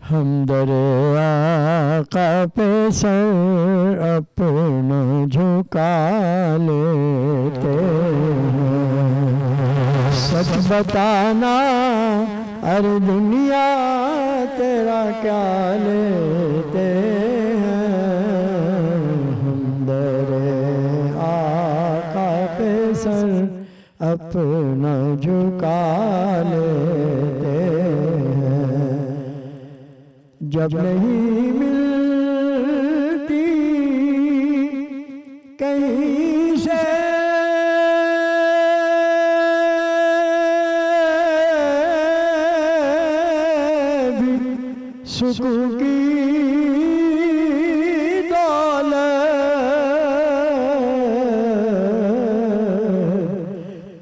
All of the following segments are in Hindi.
हम दरे आका पे सर अपना झुका लेते हैं। सच बताना अरे दुनिया तेरा क्या लेते हैं। हम दरे आका पे सर अपना झुका लेते हैं। जब नहीं मिलती कहीं से भी सुकून की दौलत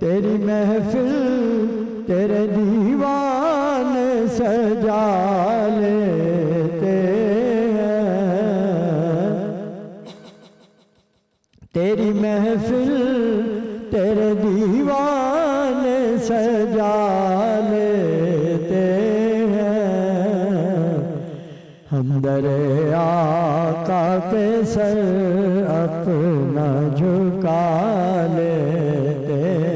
तेरी महफिल तेरे दीवान सजा लेते हैं। तेरी महफिल तेरे दीवान सजा लेते हैं। हम दरे आका पे सर अपना झुका लेते हैं।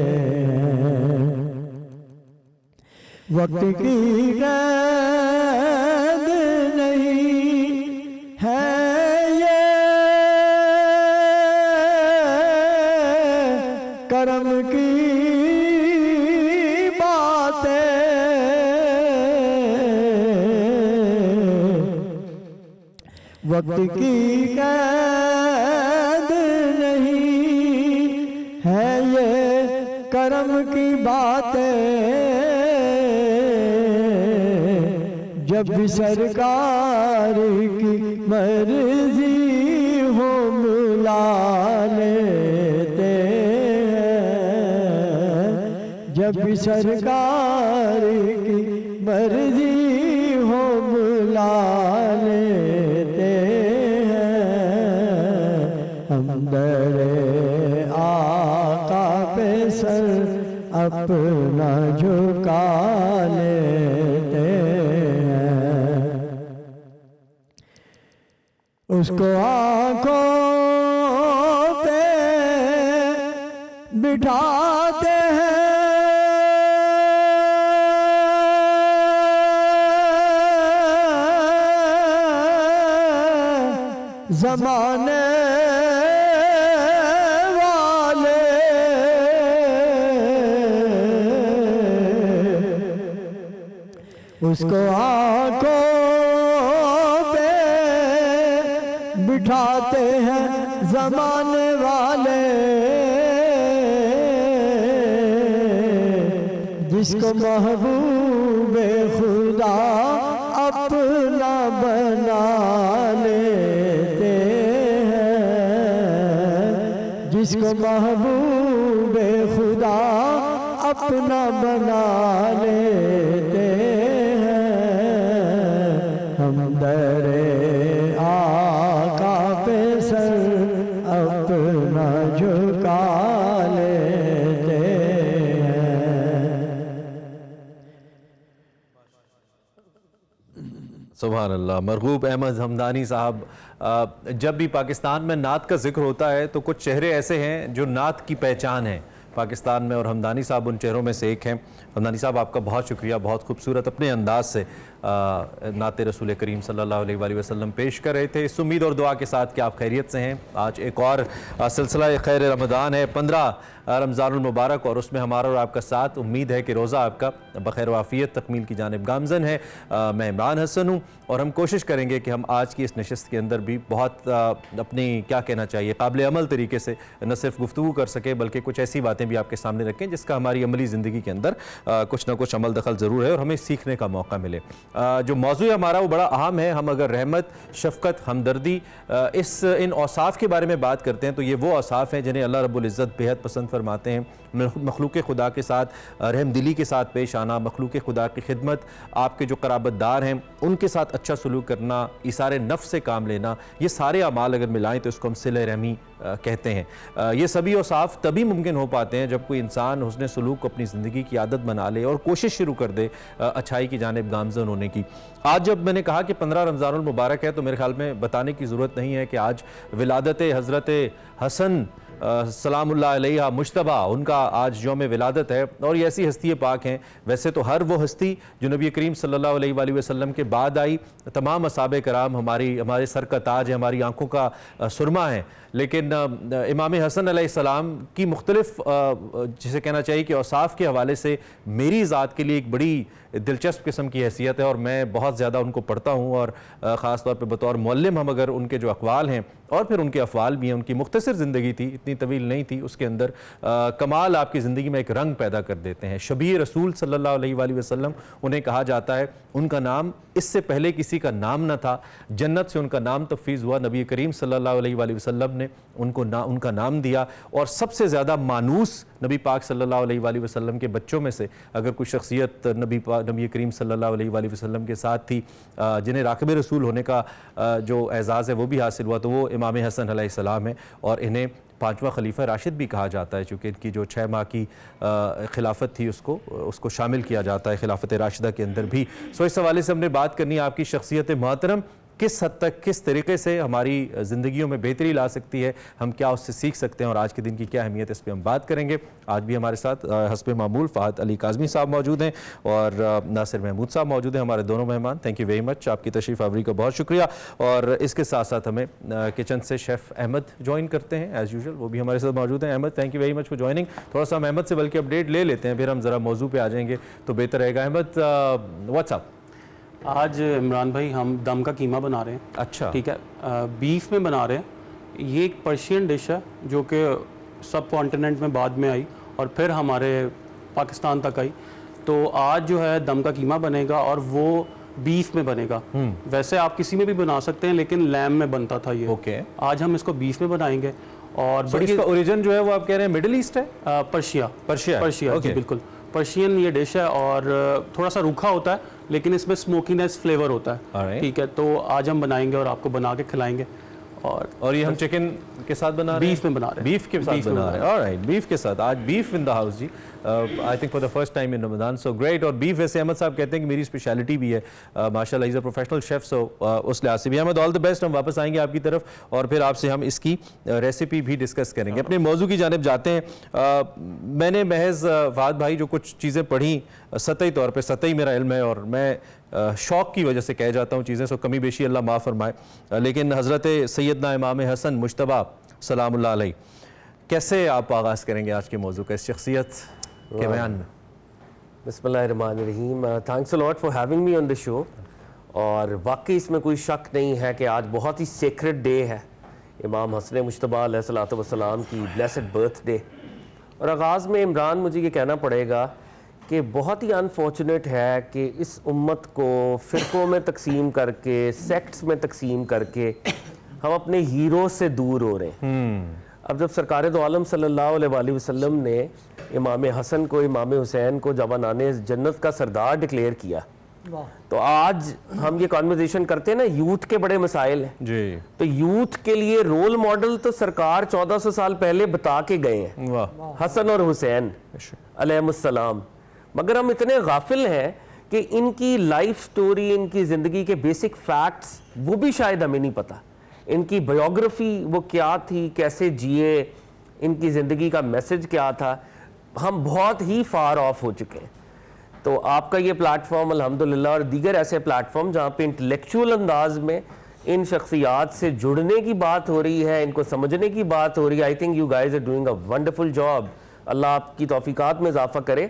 वक्त की कैद नहीं है ये करम की बातें। वक्त की कैद नहीं है ये करम की बातें। जब भी सरकार की मर्जी हो मिला लेते हैं। जब भी सरकार की मर्जी हो मिला लेते हैं। हम दरे आका पे सर अपना झुका लेते हैं। उसको आंखों पे बिठाते हैं। ज़माने वाले उसको आंखों पे बिठाते हैं ज़माने वाले। जिसको महबूबे खुदा अपना बना लेते हैं। जिसको महबूबे खुदा अपना बना लेते हैं। हम दरे आका पे सर अपना झुका लेते हैं। सुभान अल्लाह। मरगूब अहमद हमदानी साहब, जब भी पाकिस्तान में नात का जिक्र होता है तो कुछ चेहरे ऐसे हैं जो नात की पहचान है पाकिस्तान में, और हमदानी साहब उन चेहरों में से एक हैं। हमदानी साहब, आपका बहुत शुक्रिया, बहुत खूबसूरत अपने अंदाज से नाते रसूल करीम सल्लल्लाहु अलैहि वसल्लम पेश कर रहे थे। इस उम्मीद और दुआ के साथ कि आप खैरियत से हैं। आज एक और सिलसिला खैर रमज़ान है, 15 रमज़ानुल मुबारक, और उसमें हमारा और आपका साथ। उम्मीद है कि रोज़ा आपका बखैर वाफ़ियत तकमील की जानिब गामज़न है। मैं इमरान हसन हूँ और हम कोशिश करेंगे कि हम आज की इस नशिस्त के अंदर भी बहुत अपनी क्या कहना चाहिए काबिल अमल तरीके से न सिर्फ गुफ्तगू कर सकें बल्कि कुछ ऐसी बातें भी आपके सामने रखें जिसका हमारी अमली ज़िंदगी के अंदर कुछ ना कुछ अमल दखल ज़रूर है और हमें सीखने का मौका मिले। जो मौजू है हमारा वो बड़ा अहम है। हम अगर रहमत, शफ़क़त, हमदर्दी इन औसाफ़ के बारे में बात करते हैं तो ये वो औसाफ़ हैं जिन्हें अल्लाह रब्बुल इज़्ज़त बेहद पसंद फरमाते हैं। मखलूक़ खुदा के साथ रहमदिली के साथ पेश आना, मखलूक़ खुदा की खिदमत, आपके जो क़राबतदार हैं उनके साथ अच्छा सलूक करना, इसारे नफ्स से काम लेना, ये सारे अमाल अगर मिलाएं तो इसको हम सिले रहमी कहते हैं। ये सभी औसाफ तभी मुमकिन हो पाते हैं जब कोई इंसान हुस्न सलूक को अपनी ज़िंदगी की आदत बना ले और कोशिश शुरू कर दे अच्छाई की जानिब गामज़न होने की। आज जब मैंने कहा कि 15 रमज़ानुल मुबारक है तो मेरे ख्याल में बताने की ज़रूरत नहीं है कि आज विलादत हज़रत हसन सलामुल्लाह अलैहा मुश्तबा, उनका आज यौम विलादत है और ये ऐसी हस्ती पाक हैं। वैसे तो हर वो हस्ती जो नबी करीम सल्लल्लाहु अलैहि वसल्लम के बाद आई, तमाम असहाबे कराम हमारे सर का ताज है, हमारी आंखों का सुरमा है, लेकिन इमाम हसन अलैहिस्सलाम की मुख्तलिफ जिसे कहना चाहिए कि औसाफ के हवाले से मेरी ज़ात के लिए एक बड़ी दिलचस्प किस्म की हैसियत है और मैं बहुत ज़्यादा उनको पढ़ता हूँ और ख़ास तौर पे बतौर मुअल्लिम हम अगर उनके जो अक़वाल हैं और फिर उनके अफ़आल भी हैं, उनकी मुख्तसर ज़िंदगी थी, इतनी तवील नहीं थी, उसके अंदर कमाल आपकी ज़िंदगी में एक रंग पैदा कर देते हैं। शबीह रसूल सल्लल्लाहु अलैहि वसल्लम उन्हें कहा जाता है, उनका नाम इससे पहले किसी का नाम न था, जन्नत से उनका नाम तफ़वीज़ हुआ, नबी करीम सल्लल्लाहु अलैहि वसल्लम ने उनका नाम दिया और सबसे ज़्यादा मानूस नबी पाक सल्लल्लाहु अलैहि वसल्लम के बच्चों में से अगर कोई शख्सियत नबी करीम सल्लल्लाहु अलैहि वसल्लम के साथ थी जिन्हें राक़िब रसूल होने का जो एज़ाज़ है वो भी हासिल हुआ, तो वो इमाम हसन अलैहिस्सलाम है और इन्हें 5वां खलीफा राशिद भी कहा जाता है, चूँकि इनकी जो 6 माह की खिलाफत थी उसको शामिल किया जाता है खिलाफत राशिदा के अंदर भी। सो इस हवाले से हमने बात करनी है आपकी शख्सियत मोहतरम किस हद तक, किस तरीके से हमारी ज़िंदगियों में बेहतरी ला सकती है, हम क्या उससे सीख सकते हैं और आज के दिन की क्या अहमियत है, इस पर हम बात करेंगे। आज भी हमारे साथ हस्बे मामूल फ़हद अली काज़मी साहब मौजूद हैं और नासिर महमूद साहब मौजूद हैं, हमारे दोनों मेहमान। थैंक यू वेरी मच, आपकी तशरीफ़ आवरी का बहुत शुक्रिया। और इसके साथ साथ हमें किचन से शेफ़ अहमद ज्वाइन करते हैं एज़ यूजुअल, वो भी हमारे साथ मौजूद हैं। Ahmad, thank you very much for joining. थोड़ा सा हम अहमद से बल्कि अपडेट ले लेते हैं, फिर हम ज़रा मौजू पे आ जाएंगे तो बेहतर रहेगा। अहमद, व्हाट्सअप? आज इमरान भाई हम दम का कीमा बना रहे हैं। अच्छा, ठीक है, बीफ में बना रहे हैं। ये एक पर्शियन डिश है जो कि सब कॉन्टिनेंट में बाद में आई और फिर हमारे पाकिस्तान तक आई। तो आज जो है दम का कीमा बनेगा और वो बीफ में बनेगा। वैसे आप किसी में भी बना सकते हैं लेकिन लैम में बनता था ये। ओके। आज हम इसको बीफ में बनाएंगे और इसका ओरिजिन जो है वो आप कह रहे हैं मिडिल ईस्ट है? पर्शिया जी बिल्कुल। पर्शियन ये डिश है और थोड़ा सा रूखा होता है लेकिन इसमें स्मोकीनेस फ्लेवर होता है। ठीक है, तो आज हम बनाएंगे और आपको बना के खिलाएंगे। और ये हम चिकन के साथ बना रहे हैं? बीफ में बना रहे हैं। बीफ के साथ बना रहे हैं। ऑलराइट, बीफ के साथ। आज बीफ इन द हाउस जी, I think for the first time in Ramzan, so great. और बीफ वैसे अहमद साहब कहते हैं कि मेरी स्पेशलिटी भी है, माशाल्लाह इज़ अ प्रोफेशनल शेफ, सो उस लिहाज से भी अहमद ऑल द बेस्ट। हम वापस आएंगे आपकी तरफ और फिर आपसे हम इसकी रेसिपी भी डिस्कस करेंगे। अपने मौजू की जानिब जाते हैं। मैंने महज फ़हद भाई जो कुछ चीज़ें पढ़ी सतही तौर पर, सतही मेरा इल्म है और मैं शौक़ की वजह से कह जाता हूँ चीज़ें, सो कमी बेशी अल्लाह माफ़ फरमाए, लेकिन हज़रत सैयदना इमाम हसन मुश्तबा सलामुल्लाह अलैह, कैसे आप आगाज़ करेंगे आज के मौजू का इस शख्सियत के बयान में? बिस्मिल्लाहिर्रहमानिर्रहीम, thanks a lot for having me on the show. और वाकई इसमें कोई शक नहीं है कि आज बहुत ही सेक्रेड डे है, इमाम हसन मुश्तबा अलैहिस्सलातु वस्सलाम की ब्लेसड बर्थडे। और आगाज़ में इमरान मुझे ये कहना पड़ेगा कि बहुत ही अनफॉर्चुनेट है कि इस उम्मत को फ़िरक़ों में तकसीम करके, सेक्ट्स में तकसीम करके हम अपने हीरो से दूर हो रहे हैं। अब जब सरकार दो आलम सल्लल्लाहु अलैहि वसल्लम ने इमाम हसन को, इमाम हुसैन को जवानाने जन्नत का सरदार डिक्लेयर किया, तो आज हम ये कॉन्वर्सेशन करते हैं ना, यूथ के बड़े मसाइल हैं जी। तो यूथ के लिए रोल मॉडल तो सरकार 1400 साल पहले बता के गए हैं, हसन और हुसैन अलैहिस्सलाम। मगर हम इतने गाफिल हैं कि इनकी लाइफ स्टोरी, इनकी ज़िंदगी के बेसिक फैक्ट्स वो भी शायद हमें नहीं पता। इनकी बायोग्राफी वो क्या थी, कैसे जिए, इनकी ज़िंदगी का मैसेज क्या था, हम बहुत ही फार ऑफ हो चुके हैं। तो आपका ये प्लेटफॉर्म अल्हम्दुलिल्लाह और दीगर ऐसे प्लेटफॉर्म जहाँ पे इंटेलेक्चुअल अंदाज में इन शख्सियात से जुड़ने की बात हो रही है, इनको समझने की बात हो रही है, I think you guys are doing a wonderful job. Allah आपकी तौफीकात में इजाफा करे।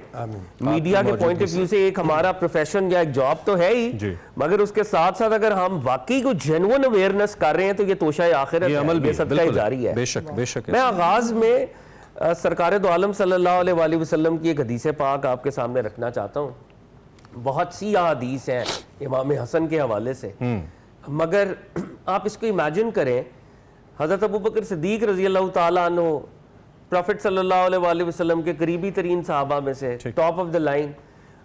मीडिया के पॉइंट ऑफ व्यू से एक हमारा प्रोफेशन या एक जॉब तो है ही, मगर उसके साथ साथ अगर हम वाकई को जेन्युइन अवेयरनेस कर रहे हैं तो ये तोशा आखिरत है, ये सदका जारी है। बेशक बेशक। मैं आगाज में सरकार दो आलम सल्लल्लाहु अलैहि वसल्लम की एक हदीस पाक आपके सामने रखना चाहता हूँ। बहुत सी हदीस हैं इमाम हसन के हवाले से, मगर आप इसको इमेजिन करें, हज़रत अबू बकर सिद्दीक रज़ी अल्लाह ताला अन्हु प्रॉफिट सल्लल्लाहु अलैहि वसल्लम के करीबी तरीन सहाबा में से, टॉप ऑफ द लाइन,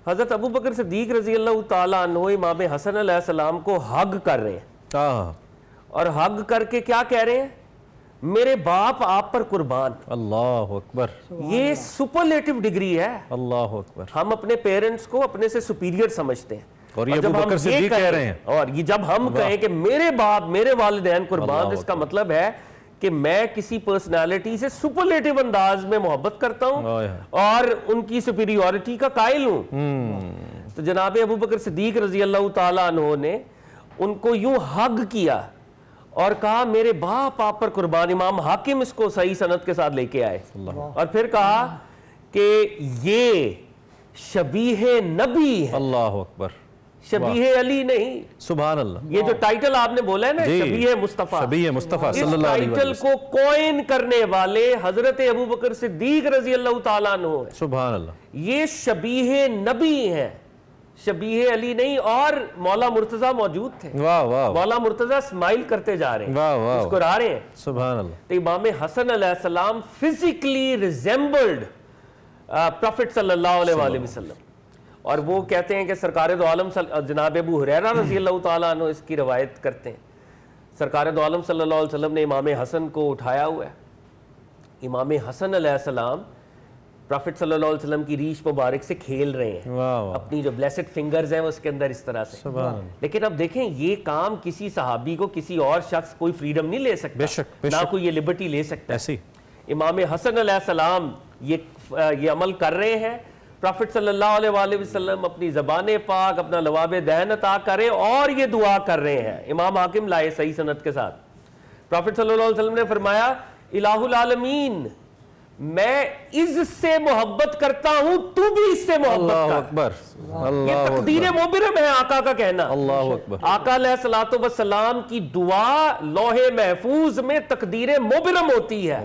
हज़रत अबू बकर सिद्दीक रजी अल्लाह ताला अन्हु इमाम हसन अलैहिस्सलाम को हग कर रहे हैं, और हग करके क्या कह रहे हैं, मेरे बाप आप पर कुर्बान। अल्लाह अकबर। ये सुपरलेटिव डिग्री है। अल्लाह अकबर। हम अपने पेरेंट्स को अपने से सुपीरियर समझते हैं, और ये जब अबू हम बकर सिद्दीक कह रहे हैं, और ये जब हम कहें कि मेरे बाप मेरे वालिदैन कुर्बान, इसका मतलब है कि मैं किसी पर्सनालिटी से सुपरलेटिव अंदाज में मोहब्बत करता हूं और उनकी सुपीरियरिटी का कायल हूं। तो जनाब अबू बकर सिद्दीक रजी अल्लाह ताला अन्हु ने उनको यूं हग किया और कहा मेरे बाप आप पर कुर्बान। इमाम हाकिम इसको सही सनद के साथ लेके आए और फिर कहा कि ये शबीह नबी है। अल्लाह अकबर। शबीह अली नहीं, सुभान अल्लाह। ये जो टाइटल आपने बोला है ना, शबीह मुस्तफा, शबीह मुस्तफा इस सल्लल्लाहु अलैहि टाइटल वसल्लम को कॉइन करने वाले हजरत अबू बकर सिद्दीक रजी अल्लाह ताला अन्हु है। सुभान अल्लाह। ये शबीह नबी हैं, शबीह अली नहीं। और मौला मुर्तजा मौजूद थे। वाह वाह। मौला मुर्तजा स्माइल करते जा रहे हैं, वाह वाह, मुस्कुरा रहे हैं। सुभान अल्लाह। तो इमाम हसन अलैहिस्सलाम फिजिकली रिजेंबल्ड प्रॉफिट सल्लल्लाहु अलैहि वसल्लम। और वो कहते हैं कि सरकार दो आलम जनाब अबू हुरैरा रज़ी अल्लाह ताला अन्हु इसकी रवायत करते हैं, सरकार दो आलम सल्लल्लाहु अलैहि वसल्लम ने इमाम हसन को उठाया हुआ है। इमाम हसन अलैहिस्सलाम प्रॉफिट सल्लल्लाहु अलैहि वसल्लम की रीश मुबारक से खेल रहे हैं, अपनी जो ब्लेसेड फिंगर्स हैं उसके अंदर इस तरह से। लेकिन अब देखें, ये काम किसी सहाबी को किसी और शख्स कोई फ्रीडम नहीं ले सकता, ना कोई ये लिबर्टी ले सकता है। इमाम हसन अलैहिस्सलाम ये अमल कर रहे हैं। प्रॉफिट सल्लल्लाहु अलैहि वसल्लम अपनी ज़बान पाक, अपना लवाब दहन अता करें और ये दुआ कर रहे हैं। इमाम हाकिम लाए सही सनद के साथ। प्रॉफिट सल्लल्लाहु अलैहि वसल्लम ने फरमाया, इलाहुल आलमीन, मैं इससे मोहब्बत करता हूं, तू भी इससे मोहब्बत कर। ये तकदीर मोबिरम है आका का कहना। अल्लाह अकबर। आका अलैहिस्सलातु वस्सलाम की दुआ लौहे महफूज में तकदीर मोबिरम होती है,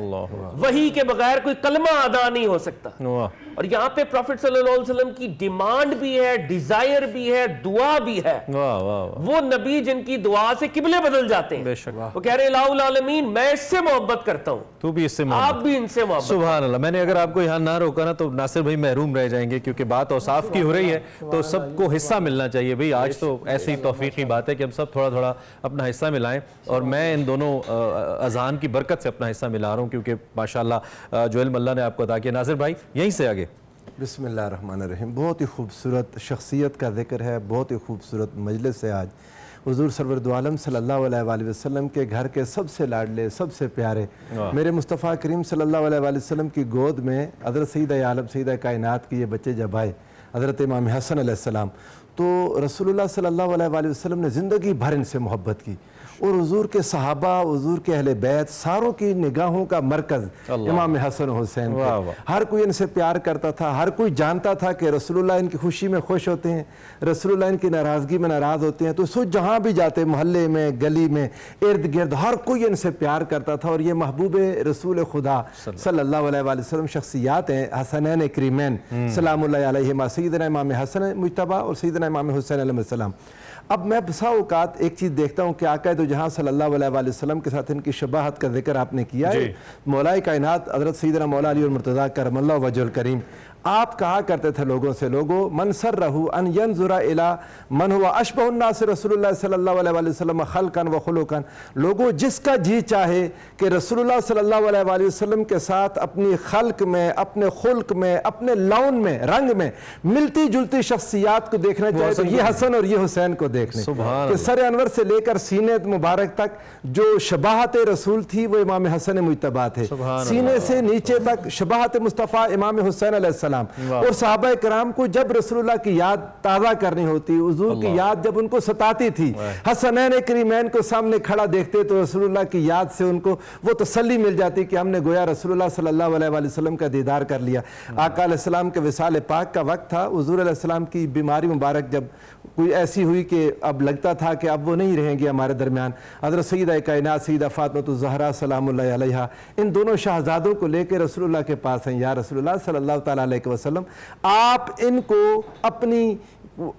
वही के बगैर कोई कलमा अदा नहीं हो सकता। और यहाँ पे प्रॉफिट सल्लल्लाहु अलैहि वसल्लम की डिमांड भी है, डिजायर भी है, दुआ भी है। वो नबी जिनकी दुआ से किबले बदल जाते हैं। वो कह रहे हैं, इलाहुल आलमीन, मैं इससे मोहब्बत करता हूँ, तू भी इससे, आप भी इनसे मोहब्बत। सुभान अल्लाह। मैंने अगर आपको यहाँ ना रोका ना तो नासिर भाई महरूम रह जाएंगे, क्योंकि बात औसाफ की हो रही है तो सबको हिस्सा मिलना चाहिए भाई। आज तो ऐसी तौफीक की बात है कि हम सब थोड़ा थोड़ा अपना हिस्सा मिलाएं, और मैं इन दोनों अजान की बरकत से अपना हिस्सा मिला रहा हूँ, क्योंकि माशाल्लाह जो इल्म अल्लाह ने आपको अता किया। नासिर भाई यहीं से आगे। बिस्मिल्लाहिर्रहमानिर्रहीम। बहुत ही खूबसूरत शख्सियत का जिक्र है, बहुत ही खूबसूरत मजलिस है आज। हुज़ूर सरवर दो आलम सल्लल्लाहु अलैहि वसल्लम के घर के सबसे लाडले, सबसे प्यारे मेरे मुस्तफ़ा करीम सल्लल्लाहु अलैहि वसल्लम की गोद में हज़रत सईद आलम सईद कायनात के ये बच्चे जब आए, हज़रत इमाम हसन अलैहिस्सलाम, तो रसूलुल्लाह सल्लल्लाहु अलैहि वसल्लम ने ज़िंदगी भर इनसे मोहब्बत की। और हुजूर के सहाबा, हुजूर के अहले बैत, सारों की निगाहों का मरकज़ इमाम हसन हुसैन थे। हर कोई इनसे प्यार करता था, हर कोई जानता था कि रसूलुल्लाह इनकी खुशी में खुश होते हैं, रसूलुल्लाह इनकी नाराज़गी में नाराज़ होते हैं। तो सो जहाँ भी जाते, मोहल्ले में, गली में, इर्द गिर्द, हर कोई इनसे प्यार करता था। और ये महबूब रसूल खुदा सल्लल्लाहु अलैहि वसल्लम शख्सियात हैं, हसनैन करीमैन सलामुल्लाहि अलैहिमा, सैयदना इमाम हसन मुज्तबा और सैयदना इमाम हुसैन अलैहिस्सलाम। अब मैं बसा औकात एक चीज़ देखता हूँ कि आका तो जहाँ सल्लल्लाहु अलैहि वसल्लम के साथ इनकी शबाहत का जिक्र आपने किया है, मौलाए कायनात हज़रत सैयदना मौला अली और मुर्तज़ा करमल्लाहु वजहुल करीम, आप कहा करते थे लोगों से, लोगों मन सर्रहु अन यंजुरा इला मन हुआ अशबहुन नास रसूलुल्लाह सल्लल्लाहु अलैहि वसल्लम खल्कन व खुलुकन, लोगों जिसका जी चाहे कि रसूलुल्लाह सल्लल्लाहु अलैहि वसल्लम के साथ अपनी खल्क में, अपने खुल्क में, अपने लौन में, रंग में मिलती जुलती शख्सियात को देखना चाहे तो ये हसन और ये हुसैन को देखने कि सर अनवर से लेकर सीने मुबारक तक जो शबाहत रसूल थी वो इमाम हसन मुज्तबा थे, सीने से नीचे तक शबाहत मुस्तफ़ा इमाम हुसैन अलैहिस्सलाम। और सहाबा कराम को जब रसूलुल्लाह की याद ताज़ा करनी होती, हुजूर की याद जब उनको सताती थी, हसनैन करीमैन को सामने खड़ा देखते तो रसूलुल्लाह की याद से उनको वो तसल्ली मिल जाती कि हमने गोया रसूलुल्लाह सल्लल्लाहु अलैहि वसल्लम का दीदार कर लिया। आका अलैहिस्सलाम के विसाल पाक का वक्त था, हुजूर अलैहिस्सलाम की बीमारी मुबारक जब कोई ऐसी हुई कि अब लगता था कि अब वो नहीं रहेंगे हमारे दरमियान, हज़रत सईदा कायनात सईदा फातिमा ज़हरा सलामुल्लाहि अलैहा इन दोनों शहजादों को लेकर रसूलुल्लाह के पास हैं, या रसूलुल्लाह सल्लल्लाहु तआला अलैहि वसल्लम, आप इनको अपनी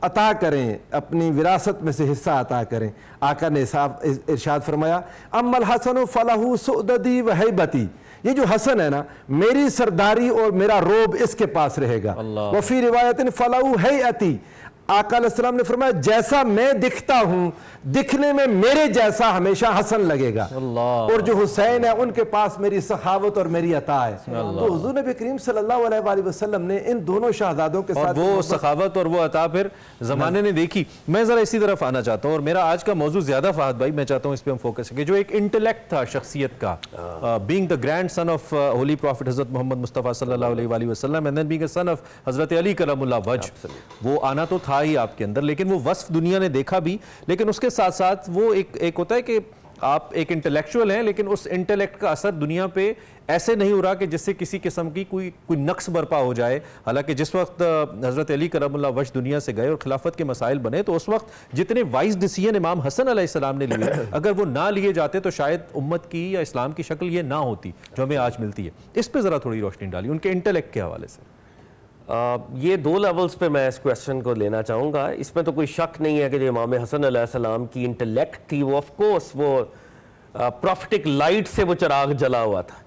अता करें, अपनी विरासत में से हिस्सा अता करें। आका ने साफ इरशाद फरमाया, अम्मल हसन फलहू सुददी व हैबती, ये जो हसन है ना, मेरी सरदारी और मेरा रोब इसके पास रहेगा। वफी रिवायत फलहू हैअती, आका अलैहिस्सलाम ने फरमाया जैसा मैं दिखता हूं, दिखने में मेरे जैसा हमेशा हसन लगेगा, और जो हुसैन है उनके पास मेरी सखावत और मेरी अता है। तो हुजूर नबी करीम सल्लल्लाहु अलैहि वसल्लम ने इन दोनों शहजादों के साथ वो सखावत और वो अता फिर जमाने ने देखी। मैं जरा इसी तरफ आना चाहता हूँ, और मेरा आज का मौजू ज्यादा फहद भाई, मैं चाहता हूँ इस पे हम फोकस करें। जो एक इंटेलेक्ट था शख्सियत का, being the grandson of holy prophet हजरत मोहम्मद मुस्तफ़ा सल्लल्लाहु अलैहि वसल्लम and then being a son of हजरत अली करमुल्लाह वजह, वो आना तो था ही आपके अंदर, लेकिन वो वस्फ दुनिया ने देखा भी। लेकिन उसके साथ साथ वो एक होता है कि आप एक इंटेलेक्चुअल हैं, लेकिन उस इंटेलेक्ट का असर दुनिया पे ऐसे नहीं हो रहा कि जिससे किसी किस्म की कोई नक्स बर्पा हो जाए। हालांकि जिस वक्त हजरत अली करमुल्लाह वजह दुनिया से गए और खिलाफत के मसाइल बने, तो उस वक्त जितने वाइज डिसीजन इमाम हसन अलैहिस्सलाम ने लिए, अगर वो ना लिए जाते तो शायद उम्मत की या इस्लाम की शक्ल ये ना होती जो हमें आज मिलती है। इस पर ज़रा थोड़ी रोशनी डाली उनके इंटेलेक्ट के हवाले से। ये दो लेवल्स पे मैं इस क्वेश्चन को लेना चाहूँगा। इसमें तो कोई शक नहीं है कि जो इमाम हसन अलैहिस्सलाम की इंटेलेक्ट थी, वो ऑफ कोर्स वो प्रॉफिटिक लाइट से वो चिराग जला हुआ था,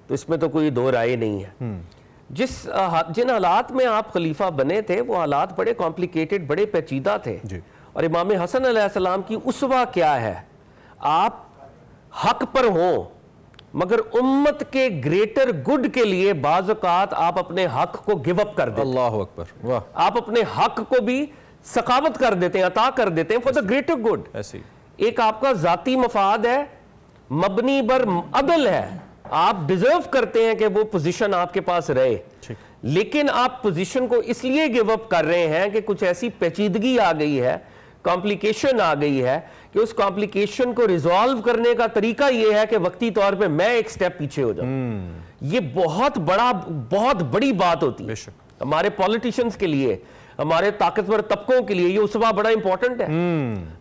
तो इसमें तो कोई दो राय नहीं है। जिन हालात में आप खलीफा बने थे, वो हालात बड़े कॉम्प्लिकेटेड, बड़े पेचीदा थे। और इमाम हसन अलैहिस्सलाम की उसवा क्या है, आप हक पर हों मगर उम्मत के ग्रेटर गुड के लिए बाज़ औक़ात आप अपने हक को गिव अप कर देते हैं। अल्लाह अकबर, वाह। आप अपने हक को भी सखावत कर देते हैं, अता कर देते हैं फॉर द ग्रेटर गुड। ऐसी एक आपका जाती मफाद है, मबनी बर अदल है, आप डिजर्व करते हैं कि वो पोजीशन आपके पास रहे, लेकिन आप पोजीशन को इसलिए गिव अप कर रहे हैं कि कुछ ऐसी पेचीदगी आ गई है, कॉम्प्लिकेशन आ गई है कि उस कॉम्प्लिकेशन को रिजॉल्व करने का तरीका यह है कि वक्ती तौर पे मैं एक स्टेप पीछे हो जाऊं। ये बहुत बड़ी बात होती है हमारे पॉलिटिशियंस के लिए, हमारे ताकतवर तबकों के लिए। ये उसवा बड़ा इंपॉर्टेंट है।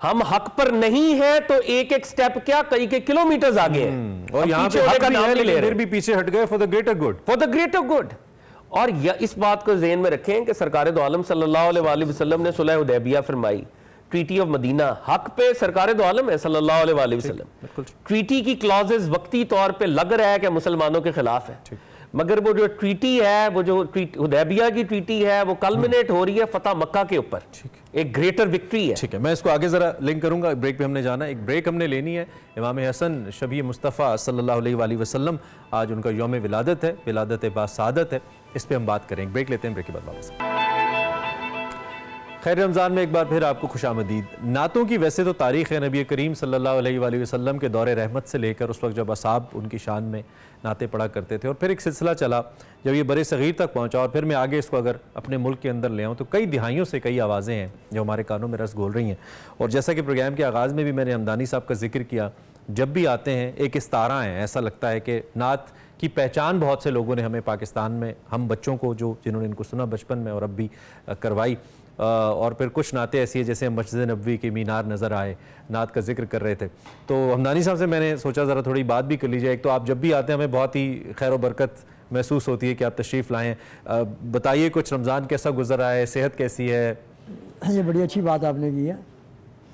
हम हक पर नहीं है तो एक एक स्टेप क्या, कई के किलोमीटर्स आगे हैं, और यहाँ पे हक भी है, लेकिन फिर भी पीछे हट गए for the greater good, for the greater good. और इस बात को ज़हन में रखें कि सरकार दो आलम सल्लल्लाहु अलैहि वसल्लम ने सुलह हुदैबिया फरमाई, ट्रीटी ऑफ मदीना, हक पे सरकार दो आलम है सल्लल्लाहु अलैहि वसल्लम। ट्रीटी की क्लॉजेस वक्ती तौर पे लग रहा है कि मुसलमानों के खिलाफ है, मगर वो जो ट्रीटी है, वो जो हुदैबिया की ट्रीटी है, वो कल्मिनेट हो रही है फतह मक्का के ऊपर, एक ग्रेटर विक्ट्री है। ठीक है, मैं इसको आगे जरा लिंक करूंगा। ब्रेक पे हमने जाना है, एक ब्रेक हमने लेनी है। इमाम हसन शबी मुस्तफ़ा सल्लल्लाहु अलैहि वसल्लम, आज उनका यौम विलादत है, विलादत बासादत है, इस पर हम बात करेंगे। ब्रेक लेते हैं, ब्रेक के बाद वापस। खैर रमज़ान में एक बार फिर आपको खुशामदीद। नातों की वैसे तो तारीख़ है, नबी करीम सल्लल्लाहु अलैहि वसल्लम के दौरे रहमत से लेकर उस वक्त जब असाब उनकी शान में नाते पढ़ा करते थे, और फिर एक सिलसिला चला जब ये बड़े सग़ीर तक पहुंचा, और फिर मैं आगे इसको अगर अपने मुल्क के अंदर ले आऊँ तो कई दिहाइयों से कई आवाज़ें हैं जो हमारे कानों में रस घोल रही हैं। और जैसा कि प्रोग्राम के आगाज़ में भी मैंने हमदानी साहब का जिक्र किया, जब भी आते हैं एक इस्तारा है, ऐसा लगता है कि नात की पहचान बहुत से लोगों ने हमें पाकिस्तान में, हम बच्चों को जो जिन्होंने इनको सुना बचपन में और अब भी करवाई। और फिर कुछ नाते ऐसी है जैसे मस्जिद नबवी के मीनार नज़र आए, नात का जिक्र कर रहे थे। तो हमदानी साहब से मैंने सोचा ज़रा थोड़ी बात भी कर लीजिए। एक तो आप जब भी आते हैं हमें बहुत ही खैर बरकत महसूस होती है कि आप तशरीफ़ लाएँ। बताइए कुछ, रमज़ान कैसा गुजर रहा है, सेहत कैसी है? ये बड़ी अच्छी बात आपने की है।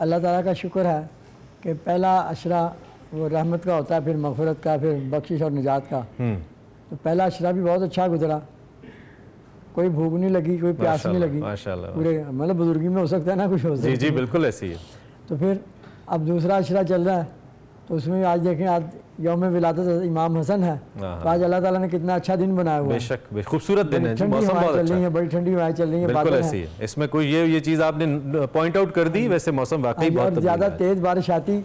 अल्लाह ताला का शुक्र है कि पहला अशरा वो रहमत का होता है, फिर मग़फ़िरत का, फिर बख्शिश और निजात का। तो पहला अशरा भी बहुत अच्छा गुजरा, कोई भूख नहीं लगी, कोई प्यास नहीं लगी, माशाल्लाह। पूरे मतलब बुजुर्गी में हो सकता है ना, कुछ हो सकता है। जी बिल्कुल ऐसी है। तो फिर अब दूसरा अशरा चल रहा है, तो उसमें आज देखें, आज यौम विलादत इमाम हसन है, तो आज अल्लाह ताला ने कितना अच्छा दिन बनाया हुआ है। बेशक खूबसूरत दिन है, ठंडी मौसम हवाएं बहुत चल अच्छा रही है, है, बड़ी ठंडी हवाएं चल रही है, बिल्कुल बादल ऐसी हैं। है। इसमें कोई ये चीज़ आपने पॉइंट आउट कर दी। वैसे मौसम वाकई बहुत और ज़्यादा तेज़ बारिश आती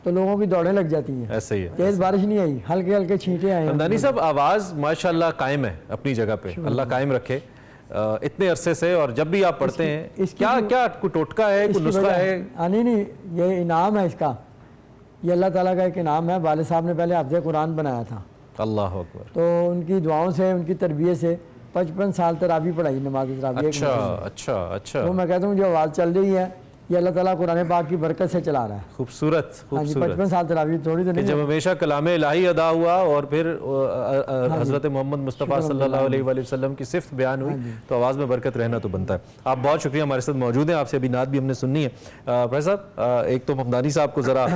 तो लोगों की दौड़ें लग जाती हैं। ऐसे ही है। तेज़ बारिश नहीं आई, हल्के हल्के छींटे आए हैं। हमदानी साहब, आवाज़ माशाल्लाह कायम है अपनी जगह पे, अल्लाह कायम रखे इतने अरसे से। और जब भी आप पढ़ते हैं, क्या कोई टोटका है, कोई नुस्खा है? नहीं, ये इनाम है इसका, ये अल्लाह ताला का एक इनाम है। वालिद साहब ने पहले हाफ़िज़ कुरान बनाया था, अल्लाह अकबर। तो उनकी दुआओं से, उनकी तरबियत से 55 साल तरावी पढ़ाई, नमाज तरावी। अच्छा। तो मैं कहता हूँ जो आवाज़ चल रही है ये अल्लाह ताला कुरान पाक की बरकत से चला रहा है। खूबसूरत हाँ जी, खूबसूरत 55 साल तरावी थोड़ी तो कि नहीं जब है। हमेशा कलाम इलाही अदा हुआ और फिर हज़रत मोहम्मद मुस्तफ़ा सल्लल्लाहु अलैहि वसल्लम की सिफ्त बयान हुई तो आवाज़ में बरकत रहना तो बनता है। आप बहुत शुक्रिया, हमारे साथ मौजूद हैं, आपसे अभी नात भी हमने सुननी है। भाई साहब, एक तो हमदानी साहब को ज़रा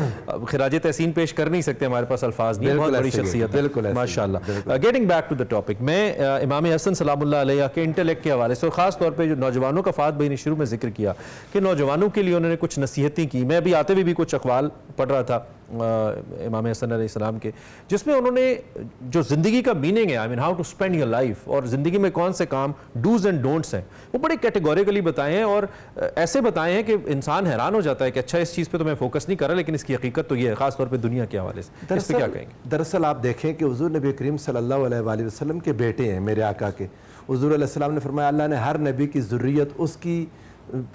खिराज तहसीन पेश कर नहीं सकते, हमारे पास अल्फाज नहीं, बहुत बड़ी शख्सियत है माशाअल्लाह। Getting back to the topic, मैं इमाम हसन सलामुल्लाह अलैहि के इंटेलेक्ट के हवाले से और ख़ास तौर पर जो नौजवानों का फ़ात भाई ने शुरू में जिक्र किया कि नौजवानों के लिए उन्होंने कुछ नसीहतें की। मैं अभी आते हुए भी कुछ अक़वाल पढ़ रहा था इमाम हसन अलैहिस्सलाम के, जिसमें उन्होंने जो ज़िंदगी का मीनिंग है, I mean how to spend your life, और ज़िंदगी में कौन से काम डूज एंड डोंट्स हैं, वो बड़े कैटेगोरिकली बताए हैं और ऐसे बताए हैं कि इंसान हैरान हो जाता है कि अच्छा इस चीज़ पे तो मैं फोकस नहीं कर रहा, लेकिन इसकी हकीकत तो ये है, ख़ास तौर पर दुनिया के हवाले से। इस पे क्या कहेंगे? दरअसल आप देखें कि हुज़ूर नबी करीम सल्लल्लाहु अलैहि वसल्लम के बेटे हैं मेरे आका के। हुज़ूर अलैहिस्सलाम ने फरमाया अल्लाह ने हर नबी की ज़ुर्रियत उसकी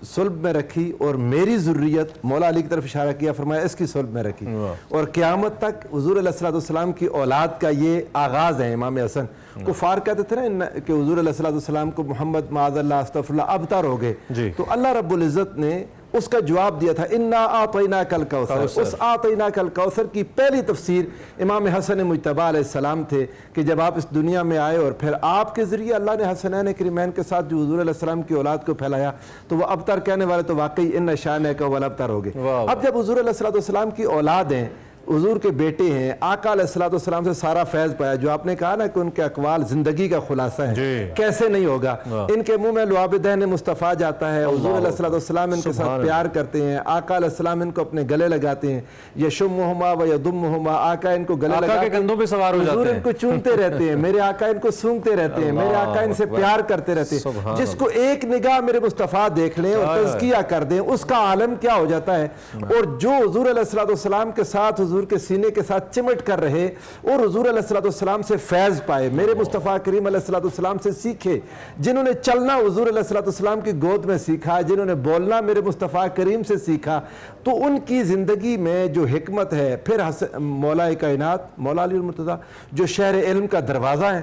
सुल्ब में रखी और मेरी ज़ुर्रियत, मौला अली की तरफ इशारा किया, फरमाया इसकी सुल्ब में रखी, और क़यामत तक हुज़ूर अलैहिस्सलाम की औलाद का ये आगाज़ है। इमाम हसन कुफार कहते थे ना कि हुज़ूर अलैहिस्सलाम को मोहम्मद माअज़ल्लाह अस्तग़फिरुल्लाह अबतर हो गए, तो अल्लाह रब्बुल इज़्ज़त ने उसका जवाब दिया था, इन्ना आतैना कल कौसर। उस आतैना कल कौसर की पहली तफसीर इमाम हसन मुज्तबा अलैहिस्सलाम थे कि जब आप इस दुनिया में आए और फिर आपके ज़रिए अल्लाह ने हसनैन करीमैन के साथ जो हुज़ूर अलैहिस्सलाम की औलाद को फैलाया, तो वह अबतर कहने वाले तो वाकई इन शान का वल अबतर हो गए। अब जब हुज़ूर अलैहिस्सलाम की औलाद हैं, हुज़ूर के बेटे हैं, आका अलैहिस्सलाम से सारा फैज़ पाया, जो आपने कहा ना कि उनके अक़वाल ज़िंदगी का खुलासा है, कैसे नहीं होगा। इनके मुंह में लुआबिदैन मुस्तफ़ा जाता है, हुज़ूर अलैहिस्सलाम इनके साथ प्यार करते हैं, आका अलैहिस्सलाम इनको अपने गले लगाते हैं, यशुम्मुहुमा व यदुम्मुहुमा, आका इनको गले लगा के कंधों पे सवार हो जाते हैं, इनको चूमते रहते हैं, मेरे आका इनको सूंघते रहते हैं, मेरे आका इनसे प्यार करते रहते हैं। जिसको एक निगाह मेरे मुस्तफ़ा देख लें और तज़किया कर दें, उसका आलम क्या हो जाता है। और जो हुज़ूर अलैहिस्सलाम के साथ हुज़ूर के सीने के साथ चिमट कर रहे और हुज़ूर अलैहिस्सलाम से फैज़ पाए, मेरे मुस्तफ़ा करीम अलैहिस्सलाम से सीखे, जिन्होंने चलना हुज़ूर अलैहिस्सलाम की गोद में सीखा, जिन्होंने बोलना मेरे मुस्तफ़ा करीम से सीखा, तो उनकी ज़िंदगी में जो हिकमत है। फिर मौला कायनात मौला अली मुर्तज़ा जो शहर इल्म का दरवाज़ा है,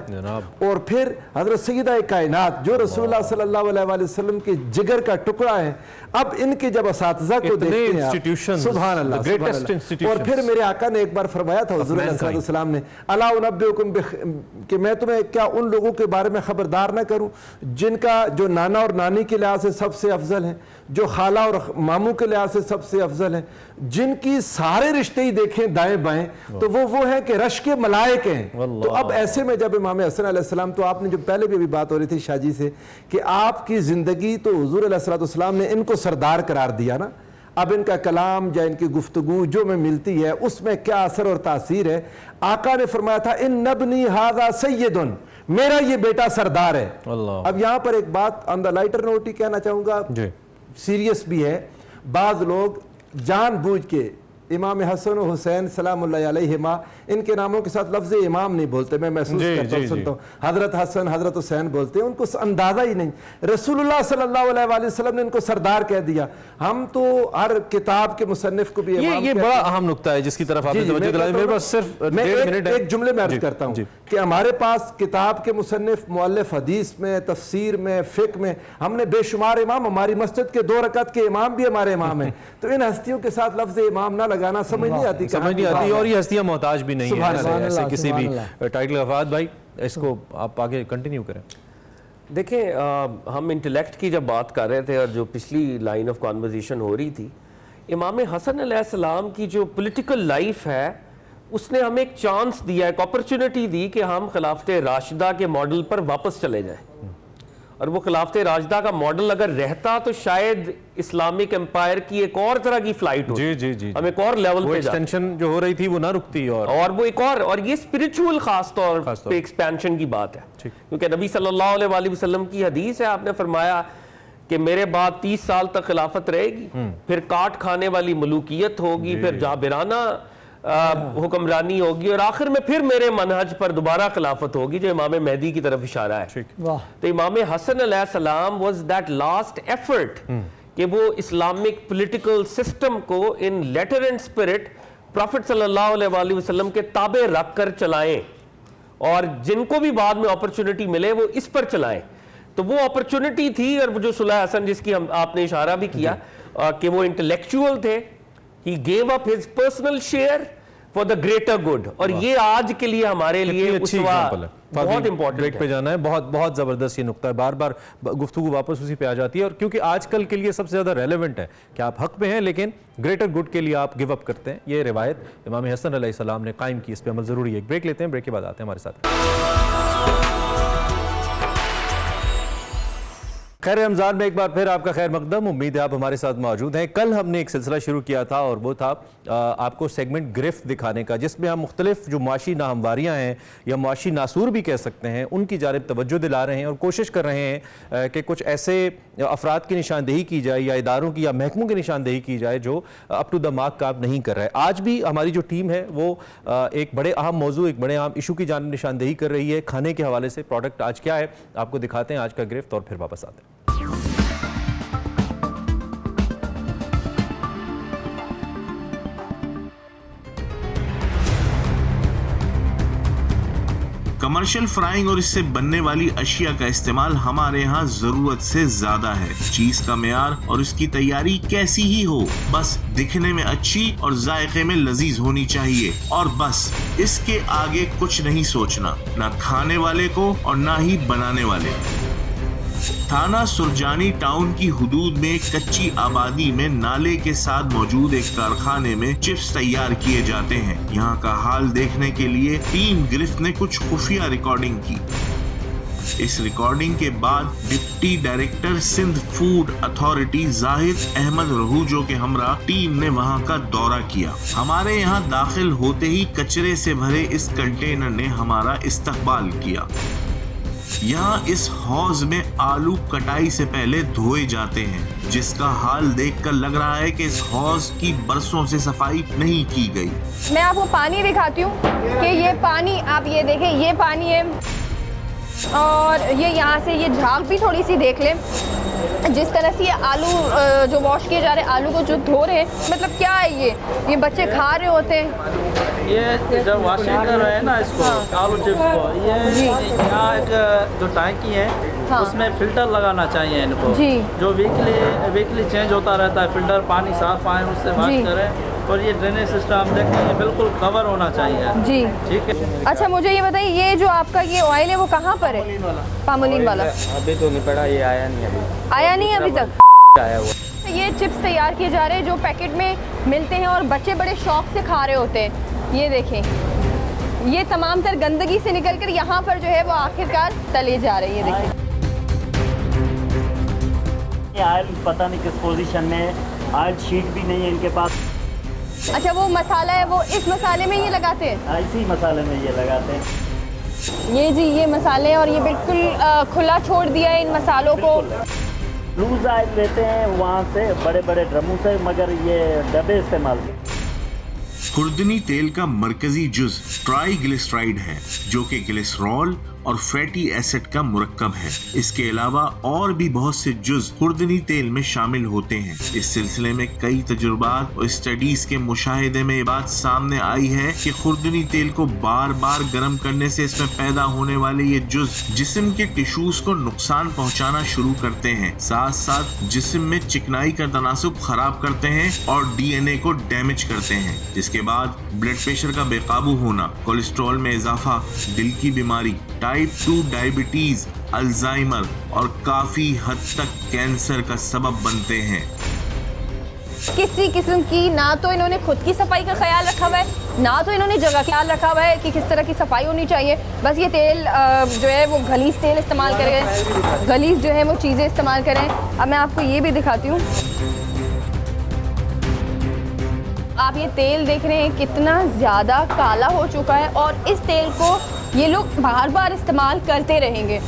और फिर हज़रत सय्यदा कायनात जो रसूलुल्लाह सल्लल्लाहु अलैहि वसल्लम के जिगर का टुकड़ा है। अब इनके जब असातिज़ा को देखते हैं, सुभान अल्लाह, और फिर मेरे आका ने एक बार फरमाया था हुज़ूर अलैहिस्सलाम ने, अला उनब्बिउकुम कि मैं तुम्हें क्या उन लोगों के बारे में खबरदार ना करूं जिनका जो नाना और नानी के लिहाज से सबसे अफजल है, जो खाला और मामू के लिहाज से सबसे अफजल है, जिनकी सारे रिश्ते ही देखें दाएं बाएं तो वो है कि रश के मलाइक हैं। तो अब ऐसे में जब इमाम हसन अलैहिस्सलाम, तो आपने जो पहले भी अभी बात हो रही थी शाहजी से कि आपकी ज़िंदगी तो हुज़ूर अलैहिस्सलाम ने इनको सरदार करार दिया ना, अब इनका कलाम या इनकी गुफ्तगू जो में मिलती है उसमें क्या असर और तासीर है। आका ने फरमाया था इन नबनी हादा सैयदुन, मेरा ये बेटा सरदार है। अब यहाँ पर एक बात ऑन द लाइटर नोट ही कहना चाहूँगा, सीरियस भी है। बाज़ लोग जानबूझ के इमाम हसन और हुसैन सलामुल्लाह अलैहिमा इनके नामों के साथ लफ्ज़ इमाम नहीं बोलते, मैं महसूस करता हूँ, सुनता हूँ हज़रत हसन हज़रत हुसैन बोलते हैं, उनको अंदाज़ा ही नहीं। रसूलुल्लाह सल्लल्लाहु अलैहि वसल्लम ने इनको सरदार कह दिया। हम तो हर किताब के मुसन्निफ को भी ये बड़ा अहम नुक्ता है जिसकी तरफ आपने तवज्जो दिलाई। मेरे पास सिर्फ एक जुमले में अर्ज करता हूँ कि हमारे पास किताब के मुसन्निफ मुअल्लिफ हदीस में, तफसीर में, फ़िक़्ह में हमने बेशुमार इमाम, हमारी मस्जिद के 2 रकात के इमाम भी हमारे इमाम हैं। तो इन हस्तियों के साथ लफ्ज़ इमाम ना लगाना समझ नहीं आती, और ये हस्तियां मोहताज भी नहीं है ऐसे किसी भी टाइटल। अफाद भाई इसको आप आगे कंटिन्यू करें। देखें, हम इंटेलेक्ट की जब बात कर रहे थे और जो पिछली लाइन ऑफ कॉन्वर्जेशन हो रही थी, इमाम हसन अलैहिस्सलाम की जो पॉलिटिकल लाइफ है उसने हमें एक चांस दिया, एक अपॉर्चुनिटी दी कि हम खिलाफत राशिदा के मॉडल पर वापस चले जाएं। और वो खिलाफत राशिदा का मॉडल अगर रहता तो शायद इस्लामिक एम्पायर की एक और तरह की फ्लाइट होती, हम एक और लेवल पे एक्सटेंशन जो हो रही थी वो ना रुकती, और वो एक और ये स्पिरिचुअल खास तौर पे एक्सपेंशन की बात है, क्योंकि नबी सल्लल्लाहु अलैहि वसल्लम की हदीस है, आपने फरमाया कि मेरे बाद 30 साल तक खिलाफत रहेगी, फिर काट खाने वाली मलूकियत होगी, फिर जाबिराना हुक्मरानी होगी, और आखिर में फिर मेरे मनहज पर दोबारा खिलाफत होगी, जो इमाम मेहदी की तरफ इशारा है। तो इमाम हसन अलैहिस्सलाम वाज दैट लास्ट एफर्ट कि वो इस्लामिक पॉलिटिकल सिस्टम को इन लेटर एंड स्पिरिट प्रॉफिट सल्लल्लाहु अलैहि वसल्लम के ताबे रख कर चलाएं, और जिनको भी बाद में अपॉर्चुनिटी मिले वो इस पर चलाएं। तो वो अपॉर्चुनिटी थी, और वो जो सुलह हसन जिसकी आपने इशारा भी किया, कि वो इंटेलेक्चुअल थे, he gave up his personal share for the greater good, और ये आज के लिए हमारे लिए अच्छी उसवा एग्जांपल है। बहुत इंपॉर्टेंट ब्रेक पे जाना है, बहुत बहुत जबरदस्त ये नुक्ता है, बार बार गुफ्तगू वापस उसी पे आ जाती है, और क्योंकि आजकल के लिए सबसे ज्यादा रेलेवेंट है कि आप हक पे हैं लेकिन ग्रेटर गुड के लिए आप गिव अप करते हैं। ये रिवायत इमाम हसन अलैहिस्सलाम ने कायम की, इस पे अमल जरूरी है। एक ब्रेक लेते हैं, ब्रेक के बाद आते हैं हमारे साथ। खैर रमज़ान में एक बार फिर आपका खैर मकदम, उम्मीद है आप हमारे साथ मौजूद हैं। कल हमने एक सिलसिला शुरू किया था और वो था आपको सेगमेंट गिरफ्त दिखाने का, जिसमें हम मुख्तलिफ जो मुआशी नाहमवारियाँ हैं या मुआशी नासूर भी कह सकते हैं, उनकी जानिब तवज्जो दिला रहे हैं और कोशिश कर रहे हैं कि कुछ ऐसे अफराद की निशानदेही की जाए या इदारों की या महकमों की निशानदेही की जाए जो अप टू द मार्क काम नहीं कर रहे। आज भी हमारी जो टीम है वो एक बड़े अहम मौजू, एक बड़े अहम इशू की जानिब निशानदेही कर रही है। खाने के हवाले से प्रोडक्ट आज क्या है आपको दिखाते हैं, आज का गिरफ्त, और फिर वापस आते हैं। कमर्शियल फ्राइंग और इससे बनने वाली अशिया का इस्तेमाल हमारे यहाँ जरूरत से ज्यादा है। चीज का मेयार और इसकी तैयारी कैसी ही हो, बस दिखने में अच्छी और जायके में लजीज होनी चाहिए, और बस इसके आगे कुछ नहीं सोचना, ना खाने वाले को और ना ही बनाने वाले। थाना सुरजानी टाउन की हुदूद में कच्ची आबादी में नाले के साथ मौजूद एक कारखाने में चिप्स तैयार किए जाते हैं। यहाँ का हाल देखने के लिए टीम गिरफ्त ने कुछ खुफिया रिकॉर्डिंग की। इस रिकॉर्डिंग के बाद deputy director Sindh food authority Zahid Ahmed Rahujo के हमरा टीम ने वहां का दौरा किया। हमारे यहाँ दाखिल होते ही कचरे से भरे इस कंटेनर ने हमारा इस्तकबाल किया। यहाँ इस हौज में आलू कटाई से पहले धोए जाते हैं, जिसका हाल देखकर लग रहा है कि इस हौज की बरसों से सफाई नहीं की गई। मैं आपको पानी दिखाती हूँ कि ये पानी, आप ये देखें, ये पानी है, और ये यहाँ से ये झाग भी थोड़ी सी देख लें। जिस तरह से ये आलू जो वॉश किए जा रहे हैं, आलू को जो धो रहे हैं, मतलब क्या है ये बच्चे खा रहे होते हैं। ये जब वॉशिंग कर रहे हैं ना इसको, आलू चिप्स को, ये यहाँ एक जो टैंकी है उसमें फिल्टर लगाना चाहिए इनको, जो वीकली चेंज होता रहता है। फिल्टर पानी साफ आए उससे वॉश करें, और ये ड्रेनेज सिस्टम देखें, ये बिल्कुल कवर होना चाहिए जी, ठीक है। अच्छा मुझे ये बताइए, ये जो आपका ये ऑयल है वो कहाँ पर है? पामोलिन वाला अभी तो नहीं पड़ा, ये आया नहीं अभी तक आया हुआ। ये चिप्स तैयार किए जा रहे हैं जो पैकेट में मिलते हैं और बच्चे बड़े शौक से खा रहे होते हैं। ये देखें, ये तमाम तर गंदगी से निकलकर यहाँ पर जो है वो आखिरकार तले जा रहे हैं। ये देखें, ऑयल पता नहीं किस पोजीशन में, ऑयल शीट भी नहीं है इनके पास। अच्छा वो मसाला है, वो इस मसाले में ये लगाते हैं? इसी मसाले में ये लगाते हैं। ये जी ये मसाले हैं, और ये बिल्कुल खुला छोड़ दिया है इन मसालों को। लूज ऑयल लेते हैं वहाँ से, बड़े बड़े ड्रमों से, मगर ये डब्बे इस्तेमाल। खुर्दनी तेल का मरकजी जुज ट्राइग्लिसराइड है, जो कि ग्लिसरॉल और फैटी एसिड का मुरक्कब है। इसके अलावा और भी बहुत से जुज खुर्दनी तेल में शामिल होते हैं। इस सिलसिले में कई तजुर्बात और स्टडीज के मुशाहिदे में ये बात सामने आई है कि खुर्दनी तेल को बार बार गर्म करने से इसमें पैदा होने वाले ये जुज जिस्म के टिश्यूज को नुकसान पहुंचाना शुरू करते हैं, साथ साथ जिस्म में चिकनाई का तनासुब खराब करते हैं और DNA को डैमेज करते हैं, जिसके बाद ब्लड प्रेशर का बेकाबू होना, कोलेस्ट्रॉल में इजाफा, दिल की बीमारी, टाइप 2 डायबिटीज, अल्जाइमर और काफी हद तक कैंसर का सबब बनते हैं। किसी किस्म की ना तो इन्होंने खुद की सफाई का ख्याल रखा हुआ है, ना तो इन्होंने जगह का ख्याल रखा हुआ है कि किस तरह की सफाई होनी चाहिए। बस ये तेल जो है वो गलीज तेल इस्तेमाल करें, गलीज जो है वो चीज़ें इस्तेमाल करें। अब मैं आपको ये भी दिखाती हूँ, आप ये तेल देख रहे हैं कितना ज़्यादा काला हो चुका है, और इस तेल को ये लोग बार बार इस्तेमाल करते रहेंगे।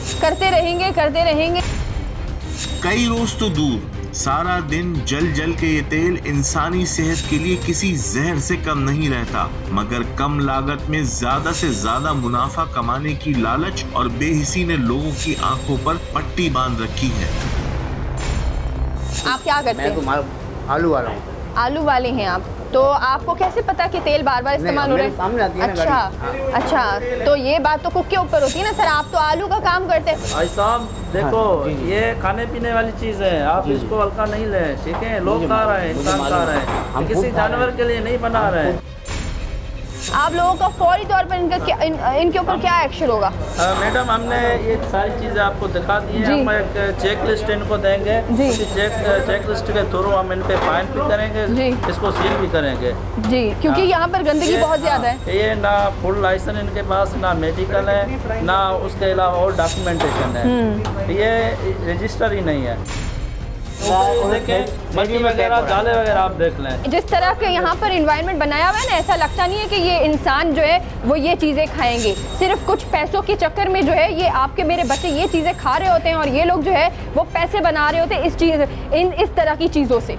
कई रोज तो दूर, सारा दिन जल जल के ये तेल इंसानी सेहत के लिए किसी जहर से कम नहीं रहता, मगर कम लागत में ज्यादा से ज्यादा मुनाफा कमाने की लालच और बेहिसी ने लोगों की आंखों पर पट्टी बांध रखी है। आप क्या करते हैं? मैं तो आलू वाला हूँ। आलू वाले हैं आप, तो आपको कैसे पता कि तेल बार बार इस्तेमाल हो रहा है? सामने आती है ना अच्छा अच्छा, तो ये बात तो कुक के ऊपर होती है ना सर, आप तो आलू का काम करते हैं। भाई साहब देखो, ये खाने पीने वाली चीज़ है, आप इसको हल्का नहीं लें, ठीक है? लोग खा रहे हैं, इंसान खा रहे हैं, किसी जानवर के लिए नहीं बना रहे हैं। आप लोगों का फौरी तौर पर इनके ऊपर क्या एक्शन होगा? मैडम, हमने ये सारी चीज़ें आपको दिखा दी हैं, हम एक चेक लिस्ट इनको देंगे, उसी चेक लिस्ट के थ्रू हम इन पे फाइन भी करेंगे, इसको सील भी करेंगे जी, क्योंकि यहाँ पर गंदगी बहुत ज़्यादा है। ये ना फुल लाइसेंस इनके पास, ना मेडिकल है, ना उसके अलावा और डॉक्यूमेंटेशन है, ये रजिस्टर ही नहीं है। मछली वगैरह, जाले वगैरह आप देख लें। जिस तरह के यहाँ पर इन्वायरमेंट बनाया हुआ है ना, ऐसा लगता नहीं है कि ये इंसान जो है वो ये चीज़ें खाएंगे। सिर्फ कुछ पैसों के चक्कर में जो है ये आपके मेरे बच्चे ये चीज़ें खा रहे होते हैं, और ये लोग जो है वो पैसे बना रहे होते हैं इस तरह की चीज़ों से।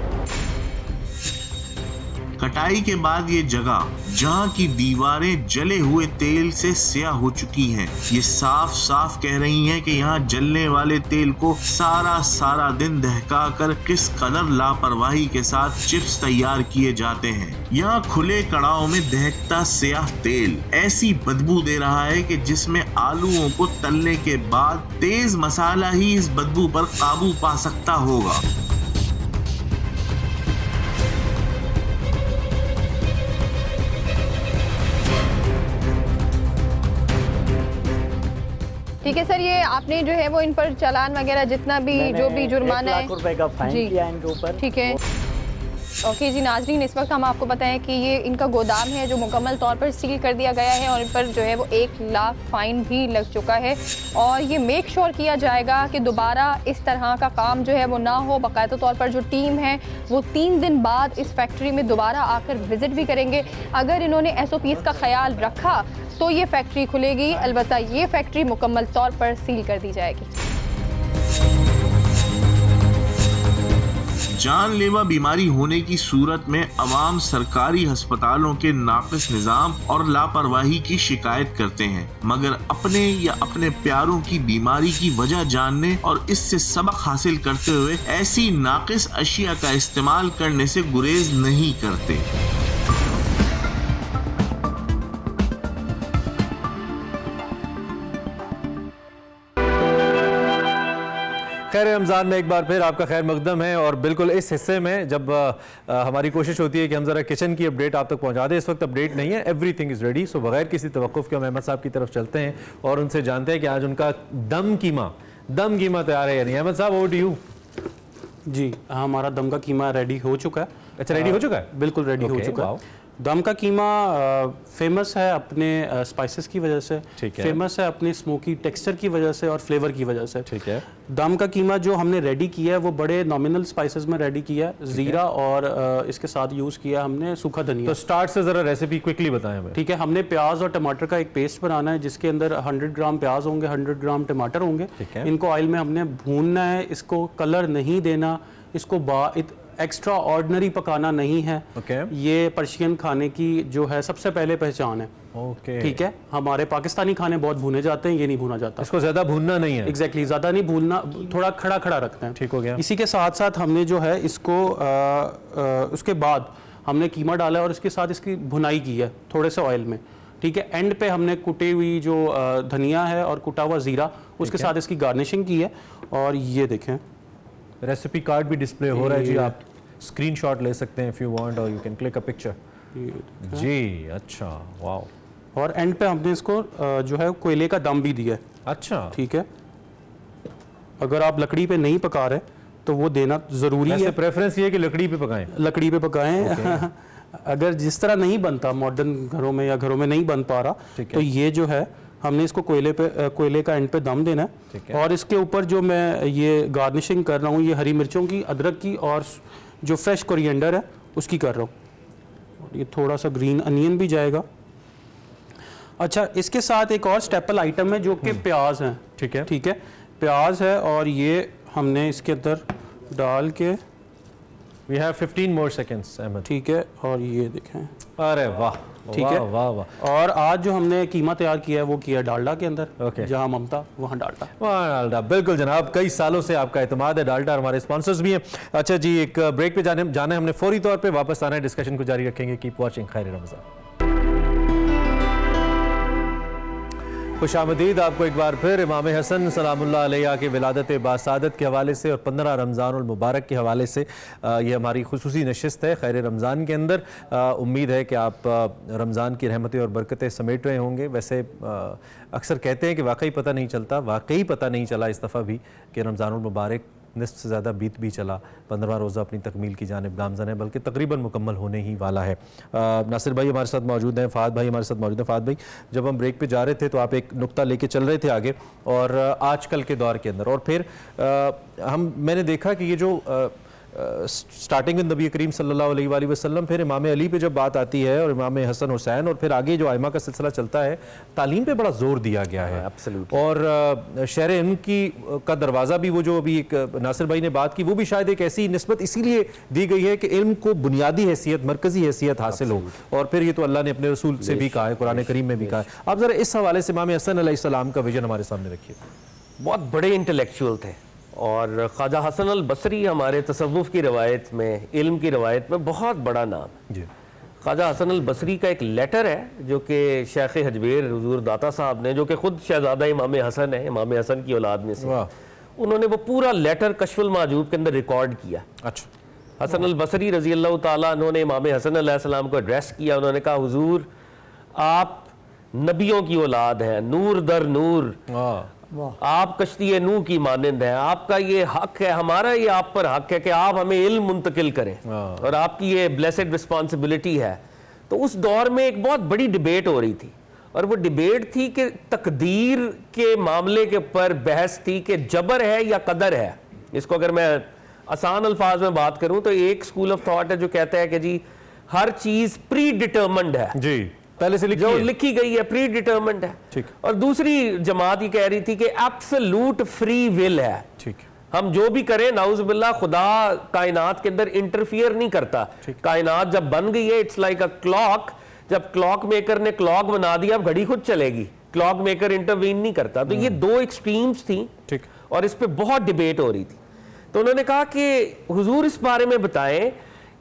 कटाई के बाद ये जगह जहाँ की दीवारें जले हुए तेल से स्याह हो चुकी हैं, ये साफ साफ कह रही हैं कि यहाँ जलने वाले तेल को सारा दिन दहकाकर किस कदर लापरवाही के साथ चिप्स तैयार किए जाते हैं। यहाँ खुले कड़ाव में दहकता स्याह तेल ऐसी बदबू दे रहा है कि जिसमें आलूओं को तलने के बाद तेज मसाला ही इस बदबू पर काबू पा सकता होगा। ठीक है सर, ये आपने जो है वो इन पर चालान वगैरह जितना भी जो भी जुर्माना है 1 लाख रुपए का फाइन किया इनके ऊपर। ठीक है। ओके जी नाजरीन, इस वक्त हम आपको बताएं कि ये इनका गोदाम है जो मुकम्मल तौर पर सील कर दिया गया है, और इन पर जो है वो 1 लाख फ़ाइन भी लग चुका है, और ये मेक श्योर किया जाएगा कि दोबारा इस तरह का काम जो है वो ना हो। बाकायदा तौर पर जो टीम है वो 3 दिन बाद इस फैक्ट्री में दोबारा आकर विज़िट भी करेंगे। अगर इन्होंने SOPs का ख्याल रखा तो ये फैक्ट्री खुलेगी, अलबत्ता ये फैक्ट्री मुकम्मल तौर पर सील कर दी जाएगी। जानलेवा बीमारी होने की सूरत में अवाम सरकारी अस्पतालों के नाक़िस निज़ाम और लापरवाही की शिकायत करते हैं, मगर अपने या अपने प्यारों की बीमारी की वजह जानने और इससे सबक हासिल करते हुए ऐसी नाक़िस अशिया का इस्तेमाल करने से गुरेज नहीं करते। खैर रमज़ान में एक बार फिर आपका खैर मकदम है, और बिल्कुल इस हिस्से में जब हमारी कोशिश होती है कि हम ज़रा किचन की अपडेट आप तक पहुंचा दें। इस वक्त अपडेट नहीं है, एवरीथिंग इज़ रेडी। सो बगैर किसी तवक्कुफ़ के हम अहमद साहब की तरफ चलते हैं और उनसे जानते हैं कि आज उनका दम कीमा तैयार है या नहीं। अहमद साहब, ओवर टू यू। जी, हमारा दम का कीमा रेडी हो चुका है। अच्छा, रेडी हो चुका है? बिल्कुल रेडी हो चुका है। दम का कीमा फेमस है अपने स्पाइसेस की वजह से, फेमस है अपने स्मोकी टेक्सचर की वजह से और फ्लेवर की वजह से। ठीक है। दम का कीमा जो हमने रेडी किया है वो बड़े नॉमिनल स्पाइसेस में रेडी किया है। जीरा और इसके साथ यूज़ किया हमने सूखा धनिया। तो स्टार्ट से ज़रा रेसिपी क्विकली बताएं हमें। ठीक है, हमने प्याज और टमाटर का एक पेस्ट बनाना है जिसके अंदर 100 ग्राम प्याज होंगे, 100 ग्राम टमाटर होंगे। इनको ऑयल में हमने भूनना है, इसको कलर नहीं देना, इसको एक्स्ट्रा ऑर्डिनरी पकाना नहीं है। ये पर्शियन खाने की जो है सबसे पहले पहचान है। ठीक है, हमारे पाकिस्तानी खाने बहुत भूने जाते हैं, ये नहीं भूना जाता। इसको ज्यादा भूनना नहीं है। एग्जैक्टली, ज्यादा नहीं भूनना, थोड़ा खड़ा खड़ा रखते हैं। ठीक हो गया। इसी के साथ साथ हमने जो है इसको उसके बाद हमने कीमा डाला और इसके साथ इसकी भुनाई की है थोड़े से ऑयल में। ठीक है, एंड पे हमने कुटी हुई जो धनिया है और कुटा हुआ जीरा उसके साथ इसकी गार्निशिंग की है। और ये देखें, रेसिपी कार्ड भी डिस्प्ले हो रहा है जी, आप स्क्रीनशॉट ले सकते हैं इफ यू वांट, और you can click a picture जी। अच्छा, वाओ। और एंड पे हमने इसको जो है कोयले का दम भी दिया है। अच्छा, ठीक है, अगर आप लकड़ी पे नहीं पका रहे तो वो देना ज़रूरी है। प्रेफरेंस ये है कि लकड़ी पे पकाएं। लकड़ी पे पकाएं। अगर जिस तरह नहीं बनता मॉडर्न घरों में या घरों में नहीं बन पा रहा, तो ये जो है हमने इसको कोयले का एंड पे दम देना है। और इसके ऊपर जो मैं ये गार्निशिंग कर रहा हूँ, ये हरी मिर्चों की, अदरक की और जो फ्रेश कोरिएंडर है उसकी कर रहा हूँ। ये थोड़ा सा ग्रीन अनियन भी जाएगा। अच्छा, इसके साथ एक और स्टेपल आइटम है जो कि प्याज है। ठीक है, ठीक है, प्याज है और ये हमने इसके अंदर डाल के We have 15 more seconds, Ahmad. ठीक है, और ये देखें, अरे वाह, ठीक है। वाह वाह। और आज जो हमने कीमा तैयार किया है वो किया डालडा के अंदर, ओके। जहाँ ममता वहाँ डालडा। वाह डालडा, बिल्कुल जनाब, कई सालों से आपका एतमाद है, डालडा हमारे स्पॉन्सर्स भी हैं। अच्छा जी, एक ब्रेक पे जाना है हमने फौरी तौर पे, वापस आना है, डिस्कशन को जारी रखेंगे। कीप वॉचिंग, खैर रमज़ान। खुशामदीद आपको एक बार फिर इमाम हसन सलामुल्लाह अलैहि की विलादत बासादत के हवाले से और 15 रमज़ानुल मुबारक के हवाले से ये हमारी खुसूसी नशिस्त है खैर रमज़ान के अंदर। उम्मीद है कि आप रमज़ान की रहमतें और बरकतें समेट रहे होंगे। वैसे अक्सर कहते हैं कि वाकई पता नहीं चला इस दफ़ा भी कि रमज़ानुल मुबारक निस्फ से ज़्यादा बीत भी चला, 15वां रोज़ा अपनी तकमील की जानिब गामज़न है, बल्कि तकरीबन मुकम्मल होने ही वाला है। नासिर भाई हमारे साथ मौजूद हैं, फ़ाद भाई हमारे साथ मौजूद हैं। फ़ाद भाई, जब हम ब्रेक पे जा रहे थे तो आप एक नुक्ता लेके चल रहे थे आगे, और आजकल के दौर के अंदर, और फिर मैंने देखा कि ये जो स्टार्टिंग में नबी करीम सल्लल्लाहु अलैहि वसल्लम, फिर इमाम अली पे जब बात आती है और इमाम हसन हुसैन, और फिर आगे जो आइमा का सिलसिला चलता है, तालीम पे बड़ा जोर दिया गया है। और शहर इल्म का दरवाज़ा भी, वो जो अभी एक नासिर भाई ने बात की, वो भी शायद एक ऐसी निस्बत इसीलिए दी गई है कि इल्म को बुनियादी हैसियत, मरकज़ी हैसियत हासिल हो। और फिर ये तो अल्लाह ने अपने रसूल से भी कहा है, कुरान करीम में भी कहा है। आप ज़रा इस हवाले से इमाम हसन अलैहिस्सलाम का विजन हमारे सामने रखिए। बहुत बड़े इंटेलेक्चुअल थे, और ख्वाजा हसन अल बसरी हमारे तसव्वुफ़ की रवायत में, इल्म की रवायत में बहुत बड़ा नाम है जी। ख्वाजा हसन अल बसरी का एक लेटर है जो कि शेख हजबेर हुजूर दाता साहब ने, जो कि खुद शहजादा इमाम हसन है, इमाम हसन की औलाद में से, उन्होंने वो पूरा लेटर कश्फुल माजूब के अंदर रिकॉर्ड किया। अच्छा। हसन अल बसरी रजी अल्लाह ताला उन्होंने इमाम हसन अलैहिस्सलाम को एड्रेस किया। उन्होंने कहा, हुजूर आप नबियों की औलाद हैं, नूर दर नूर, आप कश्ती नूह की मानंद है, आपका ये हक है, हमारा ये आप पर हक है कि आप हमें इल्म मुंतकिल करें, और आपकी ये ब्लेसेड रिस्पॉन्सिबिलिटी है। तो उस दौर में एक बहुत बड़ी डिबेट हो रही थी, और वो डिबेट थी कि तकदीर के मामले के ऊपर बहस थी कि जबर है या कदर है। इसको अगर मैं आसान अल्फाज में बात करूं तो एक स्कूल ऑफ थॉट है जो कहता है कि जी हर चीज प्री डिटर्मिन्ड है, जी, पहले से लिखी गई है, प्री डिटर्मिन्ड है। ठीक। और दूसरी जमात ये कह रही थी कि एब्सोल्यूट फ्री विल है। ठीक। हम जो भी करें, नाउज़ बिल्लाह, खुदा कायनात के अंदर इंटरफियर नहीं करता। कायनात जब बन गई है, इट्स लाइक अ क्लॉक, जब क्लॉक मेकर ने क्लॉक बना दिया, अब घड़ी खुद चलेगी, क्लॉक मेकर इंटरवीन नहीं करता। तो ये दो एक्सट्रीम्स थी, ठीक, और इस पे बहुत डिबेट हो रही थी। तो उन्होंने कहा कि हुजूर इस बारे में बताएं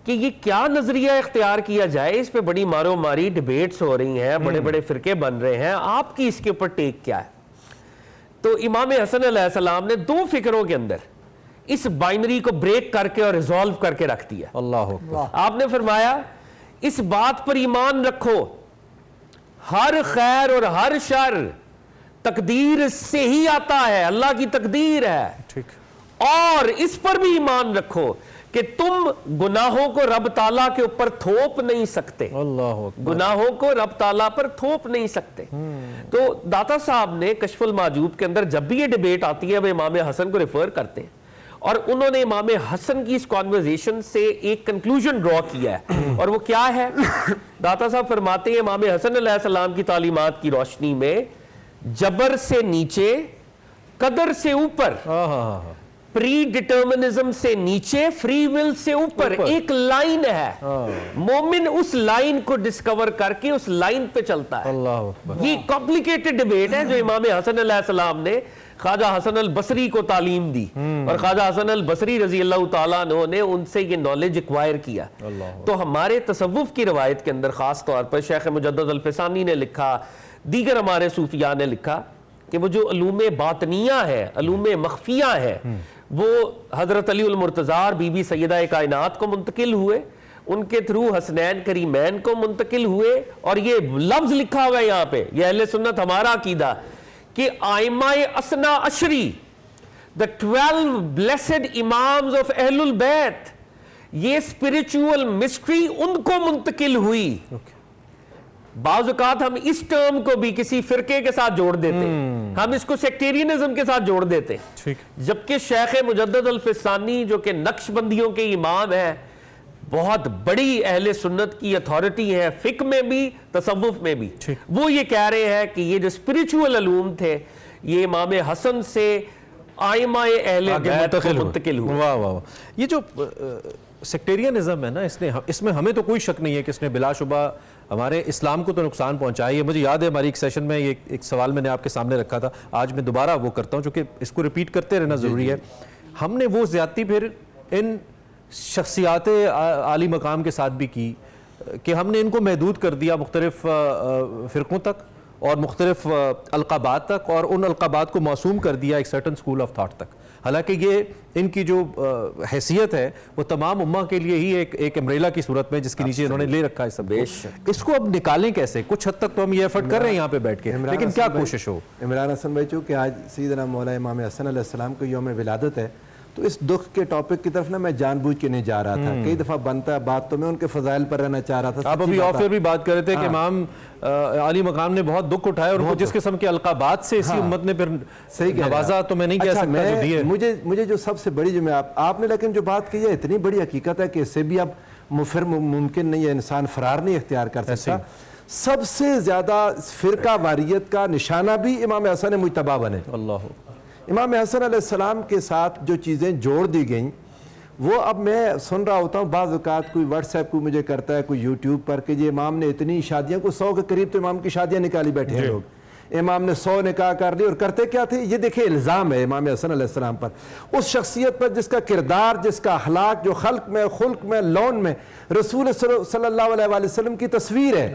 कि ये क्या नजरिया इख्तियार किया जाए, इस पे बड़ी मारो मारी डिबेट्स हो रही हैं, बड़े बड़े फिरके बन रहे हैं, आपकी इसके ऊपर टेक क्या है। तो इमाम हसन अलैहिस्सलाम ने दो फिक्रों के अंदर इस बाइनरी को ब्रेक करके और रिजॉल्व करके रख दिया। अल्लाह अकबर। आपने फरमाया, इस बात पर ईमान रखो, हर खैर और हर शर तकदीर से ही आता है, अल्लाह की तकदीर है। ठीक। और इस पर भी ईमान रखो कि तुम गुनाहों को रब ताला के ऊपर थोप नहीं सकते, अल्लाह अकबर। गुनाहों को रब ताला पर थोप नहीं सकते। तो दाता साहब ने कश्फुल माजूब के अंदर जब भी ये डिबेट आती है, वे इमाम हसन को रेफर करते हैं, और उन्होंने इमाम हसन की इस कॉन्वर्जेशन से एक कंक्लूजन ड्रॉ किया है, और वो क्या है? दाता साहब फरमाते हैं, इमाम हसन अलैहिस्सलाम की तालीमात की रोशनी में जबर से नीचे, कदर से ऊपर, प्री डिटर्मिनिज्म से नीचे, फ्री विल से ऊपर एक लाइन है। मोमिन उस लाइन को डिस्कवर करके उस लाइन पे चलता है। अल्लाह अकबर। ये कॉम्प्लिकेटेड डिबेट है जो इमाम हसन अलैहिस्सलाम ने ख्वाजा हसन अल बसरी को तालीम दी, और ख्वाजा हसन अल बसरी रजी अल्लाह ताला अन्हु ने उनसे ये नॉलेज एक्वायर किया। तो हमारे तसव्वुफ की रवायत के अंदर खास तौर पर शेख मुजद्दद अल फिसानी ने लिखा, दीगर हमारे सूफिया ने लिखा कि वो जो अलूमे बातनिया है, अलूमे मख्फिया है, वो हजरत अली उल मुर्तज़ा बीबी सैयदा कायनात को मुंतकिल हुए, उनके थ्रू हसनैन करीमैन को मुंतकिल हुए। और ये लफ्ज लिखा हुआ है यहाँ पे, ये अहले सुन्नत हमारा अकीदा, कि आइमाए असना Ashari, the 12 blessed imams of अहलुल बैत, ये स्पिरिचुअल मिस्ट्री उनको मुंतकिल हुई। बाज़ औक़ात हम इस टर्म को भी किसी फिरके के साथ जोड़ देते हैं, हम इसको सेक्टेरियनिज्म के साथ जोड़ देते हैं, जबकि शेख मुजद्दद अल फिसानी जो कि नक्शबंदियों के इमाम है, बहुत बड़ी अहले सुन्नत की अथॉरिटी है, फिक में भी तसव्वुफ में भी, वो ये कह रहे हैं कि ये जो स्पिरिचुअल अलूम थे, ये इमाम हसन से आइमाए अहले बैत को मुंतकिल हुए। वाह वाह वाह। ये जो सेक्टेरियनिज्म है ना, इसमें हमें तो कोई शक नहीं है कि इसने बिलाशुबा हमारे इस्लाम को तो नुकसान पहुंचाई है। मुझे याद है हमारी एक सेशन में ये एक सवाल मैंने आपके सामने रखा था, आज मैं दोबारा वो करता हूँ क्योंकि इसको रिपीट करते रहना ज़रूरी है। हमने वो ज़्यादती फिर इन शख्सियात आली मकाम के साथ भी की कि हमने इनको महदूद कर दिया मुख्तलिफ फ़िरक़ों तक और मुख्तलिफ अलक़ाबात तक, और उन अलक़ाबात को मासूम कर दिया एक सर्टन स्कूल ऑफ थाट तक। हालांकि ये इनकी जो हैसियत है वो तमाम उम्मा के लिए ही एक अम्ब्रेला की सूरत में जिसके नीचे इन्होंने ले रखा है सब। इसको अब निकालें कैसे? कुछ हद तक तो हम ये एफर्ट कर रहे हैं यहाँ पे बैठ के, लेकिन क्या कोशिश हो? इमरान हसन भाई, चूँकि आज सैयदना मौला इमाम हसन अलैहिस्सलाम को यौम विलादत है, तो इस दुख के टॉपिक की तरफ ना मैं जानबूझ के नहीं जा रहा था। कई दफ़ा बनता है बात, तो मैं उनके फजाइल पर रहना चाह रहा था। आप अभी ऑफ एयर भी बात कर रहे थे कि इमाम आली मकाम ने बहुत दुख उठाया और वो जिस किस्म के अलकाबात से इसी उम्मत ने फिर सही नवाजा, तो मैं नहीं कह सकता जो दी है। मुझे जो सबसे बड़ी जो आपने लेकिन जो बात की है इतनी बड़ी हकीकत है कि इससे भी अब फिर मुमकिन नहीं है, इंसान फरार नहीं इख्तियार कर सकता। सबसे ज्यादा फिरका वारियत का निशाना भी इमाम हसन मुजतबा बने। अल्लाह, इमाम हसन अलैहिस्सलाम के साथ जो चीज़ें जोड़ दी गई वो अब मैं सुन रहा होता हूँ, बाज़ औक़ात कोई व्हाट्सएप को मुझे करता है, कोई यूट्यूब पर कि ये इमाम ने इतनी शादियाँ को 100 के करीब तो इमाम की शादियाँ निकाली बैठे हैं लोग, इमाम ने 100 निकाह कर ली। और करते क्या थे? ये देखिए इल्ज़ाम है इमाम हसन अलैहिस्सलाम पर, उस शख्सियत पर जिसका किरदार, जिसका अखलाक, जो खल्क में, खुल्क में, लौन में रसूल सल्लल्लाहु अलैहि वसल्लम की तस्वीर है।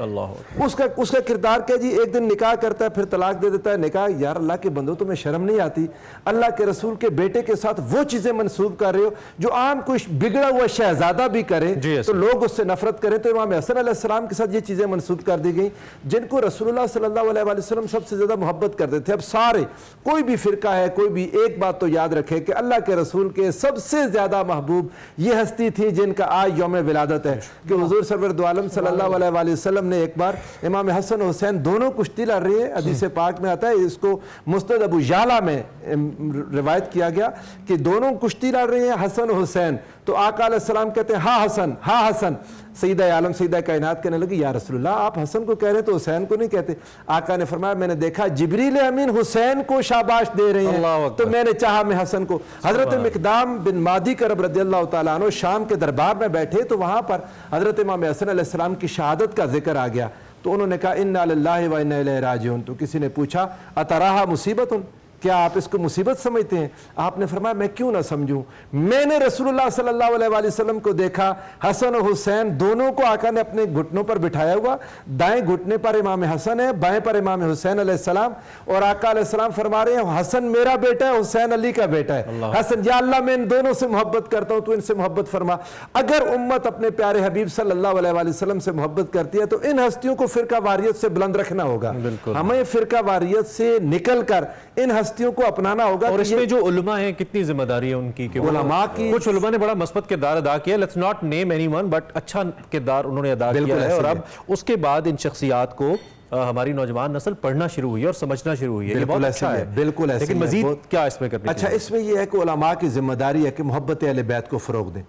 उसका किरदार क्या जी? एक दिन निकाह करता है फिर तलाक दे देता है। निकाह, यार अल्लाह के बंदो तुम्हें शर्म नहीं आती? अल्लाह के रसूल के बेटे के साथ वो चीज़ें मनसूब कर रहे हो जो आम कोई बिगड़ा हुआ शहजादा भी करे तो लोग उससे नफरत करें। तो इमाम हसन अलैहिस्सलाम के साथ ये चीज़ें मनसूब कर दी गई जिनको रसूलुल्लाह सल्लल्लाहु अलैहि वसल्लम सबसे ज़्यादा मोहब्बत करते थे। अब सारे कोई भी फिरका है, कोई भी, एक बात तो याद रखे कि अल्लाह के रसूल के सबसे ज़्यादा महबूब ये हस्ती थी जिनका आज यौम विलादत है कि हुजूर सरवर दो आलम सल्लल्लाहु अलैहि वसल्लम ने एक बार इमाम हसन हुसैन दोनों कुश्ती लड़ रही है, हदीस पाक में आता है, इसको मुस्नद अबू याला में रिवायत किया गया कि दोनों कुश्ती लड़ रहे हैं हसन हुसैन। तो आका अलैहिस्सलाम कहते हैं हाँ हसन, हाँ हसन। सईदा आलम सईदा कायनात कहने लगी, या रसूलुल्लाह आप हसन को कह रहे हैं तो हुसैन को नहीं कहते? आका ने फरमाया, मैंने देखा जिब्रील अमीन हुसैन को शाबाश दे रहे हैं तो मैंने चाहा मैं हसन को। हजरत मिकदाम बिन मादी करब रदियल्लाहु ताला अन्हु शाम के दरबार में बैठे तो वहां पर हजरत इमाम हसन अलैहिस्सलाम की शहादत का जिक्र आ गया। तो उन्होंने कहा इन्ना लिल्लाहि व इन्ना इलैहि राजिऊन। तो किसी ने पूछा अतराहा मुसीबतुन, क्या आप इसको मुसीबत समझते हैं? आपने फरमाया मैं क्यों ना समझूं, मैंने रसूलुल्लाह सल्लल्लाहु अलैहि वसल्लम को देखा, हसन और हुसैन दोनों को आका ने अपने घुटनों पर बिठाया हुआ, दाएं घुटने पर इमाम हसन है, बाएं पर इमाम हुसैन अलैहिस्सलाम, और आका अलैहिस्सलाम फरमा रहे हैं हसन मेरा बेटा है, हुसैन अली का बेटा है। हसन, या अल्लाह मैं इन दोनों से मोहब्बत करता हूं, तो इनसे मोहब्बत फरमा। अगर उम्मत अपने प्यारे हबीब सल्लल्लाहु अलैहि वसल्लम से मोहब्बत करती है तो इन हस्तियों को फिरका वारियत से बुलंद रखना होगा। हमें फिरका वारियत से निकल कर इन हस्तियों को अपनाना होगा। और इसमें जो उलमा हैं कितनी जिम्मेदारी है उनकी कि उलमा की, कुछ उलमा ने बड़ा मस्बत किरदार अदा किया, let's not name anyone, but अच्छा किरदार उन्होंने अदा किया है। और अब उसके बाद इन शख्सियात को हमारी नौजवान नस्ल पढ़ना शुरू हुई है और समझना शुरू हुई है। ये बहुत अच्छा है, बिल्कुल ऐसे। लेकिन मजीद क्या इसमें करना? अच्छा, इसमें यह है कि उलमा की जिम्मेदारी है कि मोहब्बत अहले बैत को फरोग दें।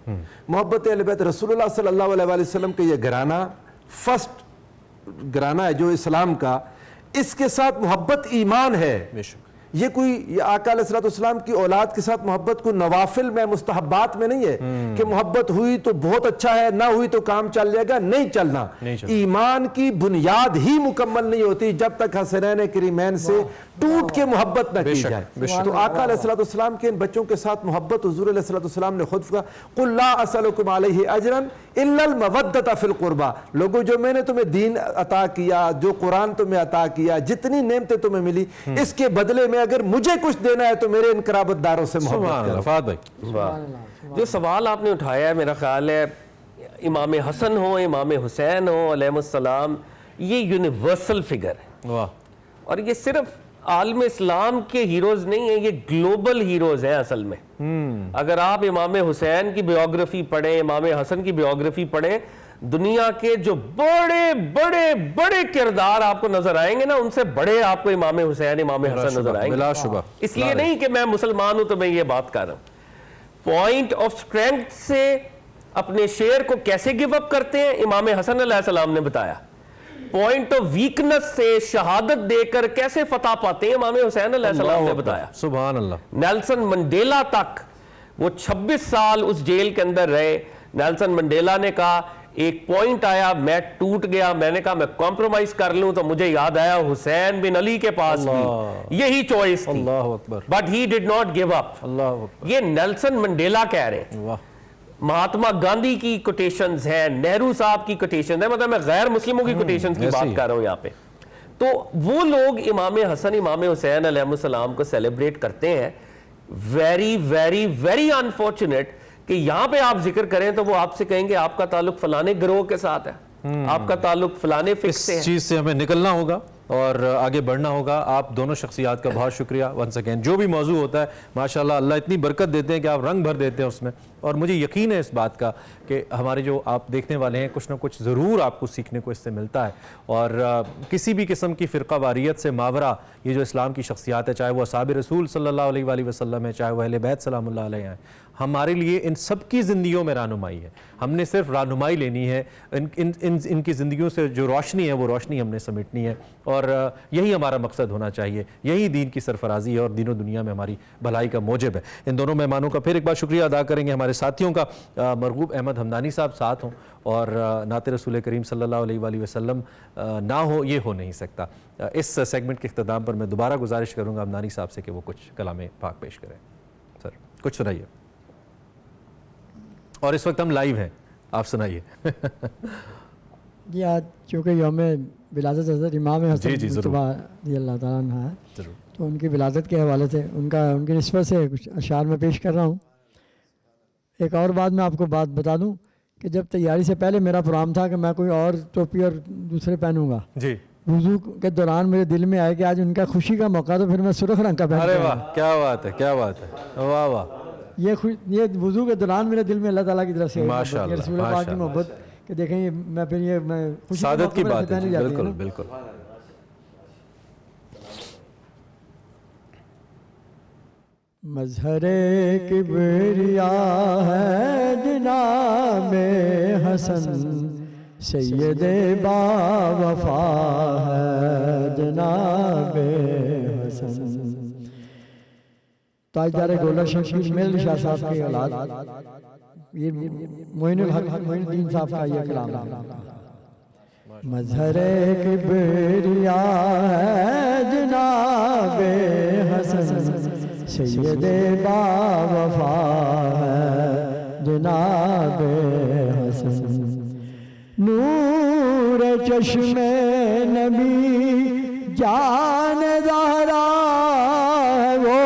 मोहब्बत अहले बैत रसूलुल्लाह सल्लल्लाहु अलैहि वसल्लम के ये घराना फर्स्ट घराना है जो इस्लाम का, इसके साथ मोहब्बत ईमान है। ये कोई आका अलैहिस्सलाम की औलाद के साथ मोहब्बत को नवाफिल में, मुस्तहब्बात में नहीं है कि मोहब्बत हुई तो बहुत अच्छा है, ना हुई तो काम चल जाएगा, नहीं चलना। ईमान की बुनियाद ही मुकम्मल नहीं होती जब तक हसनैन करीमैन से टूट के मोहब्बत न की जाए। तो आका अलैहिस्सलाम के इन बच्चों के साथ मोहब्बत हुजूर अलैहिस्सलाम ने खुद कहा, कुल ला असलुकुम अलैहि अजरन इल्लल मवद्दत फिल कुर्बा, लोगों जो मैंने तुम्हें दीन अता किया, जो कुरान तुम्हें अता किया, जितनी नेमतें तुम्हें मिली, इसके बदले में अगर मुझे कुछ देना है तो मेरे इन कराबतदारों से मोहब्बत करो। फाद भाई, जो सवाल आपने उठाया है, मेरा ख्याल है इमाम हसन हो, इमाम हुसैन हो अलैहिस्सलाम, ये यूनिवर्सल फिगर है। वाह। और ये सिर्फ आलम इस्लाम के हीरोज नहीं है, ये ग्लोबल हीरोज हैं असल में। अगर आप इमाम हुसैन की बायोग्राफी पढ़ें, इमाम हसन की बायोग्राफी पढ़ें, दुनिया के जो बड़े बड़े बड़े किरदार आपको नजर आएंगे ना, उनसे बड़े आपको इमाम हुसैन, इमाम हसन नजर आएंगे। इसलिए नहीं कि मैं मुसलमान हूं तो मैं ये बात कर रहा हूं। पॉइंट ऑफ स्ट्रेंथ से अपने शेर को कैसे गिव अप करते हैं, इमाम हसन अलैहिस्सलाम ने बताया। पॉइंट ऑफ वीकनेस से शहादत देकर कैसे फतह पाते हैं, इमाम हुसैन अलैहिस्सलाम ने बताया। सुभान अल्लाह। नेल्सन मंडेला तक वो 26 साल उस जेल के अंदर रहे, नेल्सन मंडेला ने कहा, एक पॉइंट आया, मैं टूट गया, मैंने कहा मैं कॉम्प्रोमाइज कर लूं, तो मुझे याद आया हुसैन बिन अली के पास भी यही चॉइस थी, अल्लाह अकबर, but he did not give up. Allah अकबर, ये नेल्सन मंडेला कह रहे हैं। वाह, महात्मा गांधी की कोटेशंस हैं, नेहरू साहब की कोटेशंस हैं, मतलब मैं गैर मुस्लिमों की कोटेशंस की बात कर रहा हूं यहाँ पे। तो वो लोग इमाम हसन इमाम हुसैन अलैहिस्सलाम को सेलिब्रेट करते हैं। वेरी वेरी वेरी अनफॉर्चुनेट कि यहां पे आप जिक्र करें तो वो आपसे कहेंगे आपका ताल्लुक फलाने गिरोह के साथ है, आपका ताल्लुक फलाने फिक्स से है। इस चीज से हमें निकलना होगा और आगे बढ़ना होगा। आप दोनों शख्सियात का बहुत शुक्रिया वंस अगेन। जो भी मौजू होता है माशाल्लाह अल्लाह इतनी बरकत देते हैं कि आप रंग भर देते हैं उसमें, और मुझे यकीन है इस बात का कि हमारे जो आप देखने वाले हैं कुछ ना कुछ ज़रूर आपको सीखने को इससे मिलता है। और किसी भी किस्म की फ़िरका वारियत से मावरा ये जो इस्लाम की शख्सियात है, चाहे वो असहाब रसूल सल्लल्लाहु अलैहि वसल्लम है, चाहे वह अहले बैत सलामुल्लाह अलैहि हैं, हमारे लिए इन सब की ज़िंदगियों में रहनुमाई है। हमने सिर्फ रहनुमाई लेनी है, इनकी ज़िंदगियों से जो रोशनी है वो रोशनी हमने समेटनी है, और यही हमारा मकसद होना चाहिए, यही दीन की सरफराजी है और दीनों दुनिया में हमारी भलाई का मौजब है। इन दोनों मेहमानों का फिर एक बार शुक्रिया अदा करेंगे, हमारे साथियों का। मरगूब अहमद हमदानी साहब साथ हों और नाते रसूल करीम सल्लल्लाहु अलैहि वसल्लम ना हो, ये हो नहीं सकता। इस सेगमेंट के इख्तिताम पर मैं दोबारा गुजारिश करूँगा हमदानी साहब से कि वो कुछ कलाम पाक पेश करें। सर कुछ सुनाइए। और इस वक्त हम लाइव हैं, आप सुनाइए। जी आज चूँकि यौम विलादत हज़रत इमाम हसन मुस्तफ़ा रज़ी अल्लाह ताला अन्हु है, तो उनकी विलादत के हवाले से उनकी निस्बत से कुछ अशार में पेश कर रहा हूँ। एक और बात मैं आपको बात बता दूँ कि जब तैयारी से पहले मेरा प्रोग्राम था कि मैं कोई और टोपी और दूसरे पहनूंगा जी, वुज़ू के दौरान मेरे दिल में आया कि आज उनका खुशी का मौका, तो फिर मैं सुर्ख रंग का पहन। अरे वाह, क्या बात है, क्या बात है, वाह वाह। ये वुज़ू के दौरान मेरे दिल में अल्लाह ताला की तरफ से माशाअल्लाह, रसूल पाक की मोहब्बत कि देखें ये मैं फिर ये मैं खुशी सादत की मौके पर बात है, पहनी जाती बिल्कुल ना। बिल्कुल। मजहरे किबरिया है जनाबे हसन, सैयदे बावफा है जनाबे हसन। ताजदार गोला शमशीर मिल शाह साहब की औलाद, ये मोइनुद्दीन साहब का ये कलाम है। मजहरे किबरिया है जनाबे हसन, सैयदे बावफा है जनाबे हसन। नूर चश्मे नबी जान ज़हरा है वो,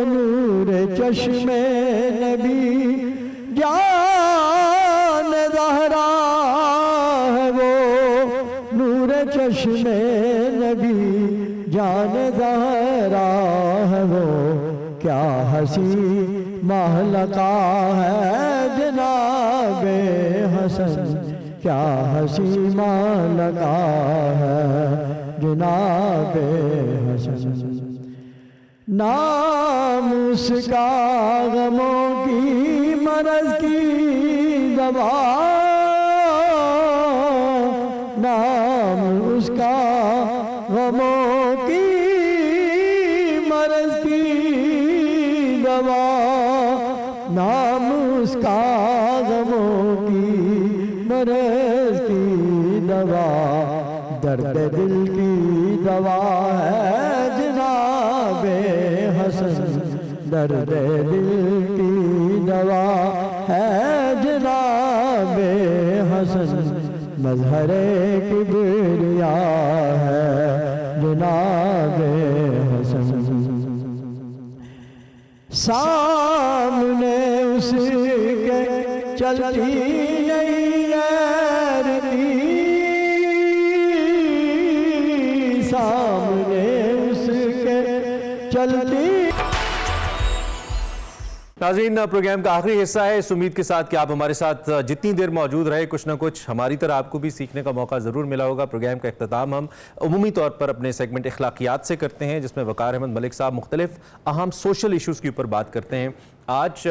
नूर चश्मे नबी जान ज़हरा है वो, नूर चश्मे नबी जान ज़हरा है वो। क्या हसी महलका है जनाबे हसन, क्या हसी महलका है जनाबे हसन। नाम उसका गमों की मरज़ की दवा, नाम उसका गमों की मरज़ की दवा, नाम उसका गमों की मरज़ की दवा। दर्द दिल की दवा है जनाबे हसन, दर्द दिल की दवा है जनाबे हसन। मजहरे किबरिया है जनाबे हसन। सामने उसके चलती नहीं गैरती, सामने उसके चलती। नाज़रीन, प्रोग्राम का आखिरी हिस्सा है। इस उम्मीद के साथ कि आप हमारे साथ जितनी देर मौजूद रहे कुछ ना कुछ हमारी तरह आपको भी सीखने का मौका ज़रूर मिला होगा। प्रोग्राम का इख्तिताम हम उमूमी तौर पर अपने सेगमेंट अखलाकियात से करते हैं, जिसमें वक़ार अहमद मलिक साहब मुख्तलिफ अहम सोशल इशूज़ के ऊपर बात करते हैं आज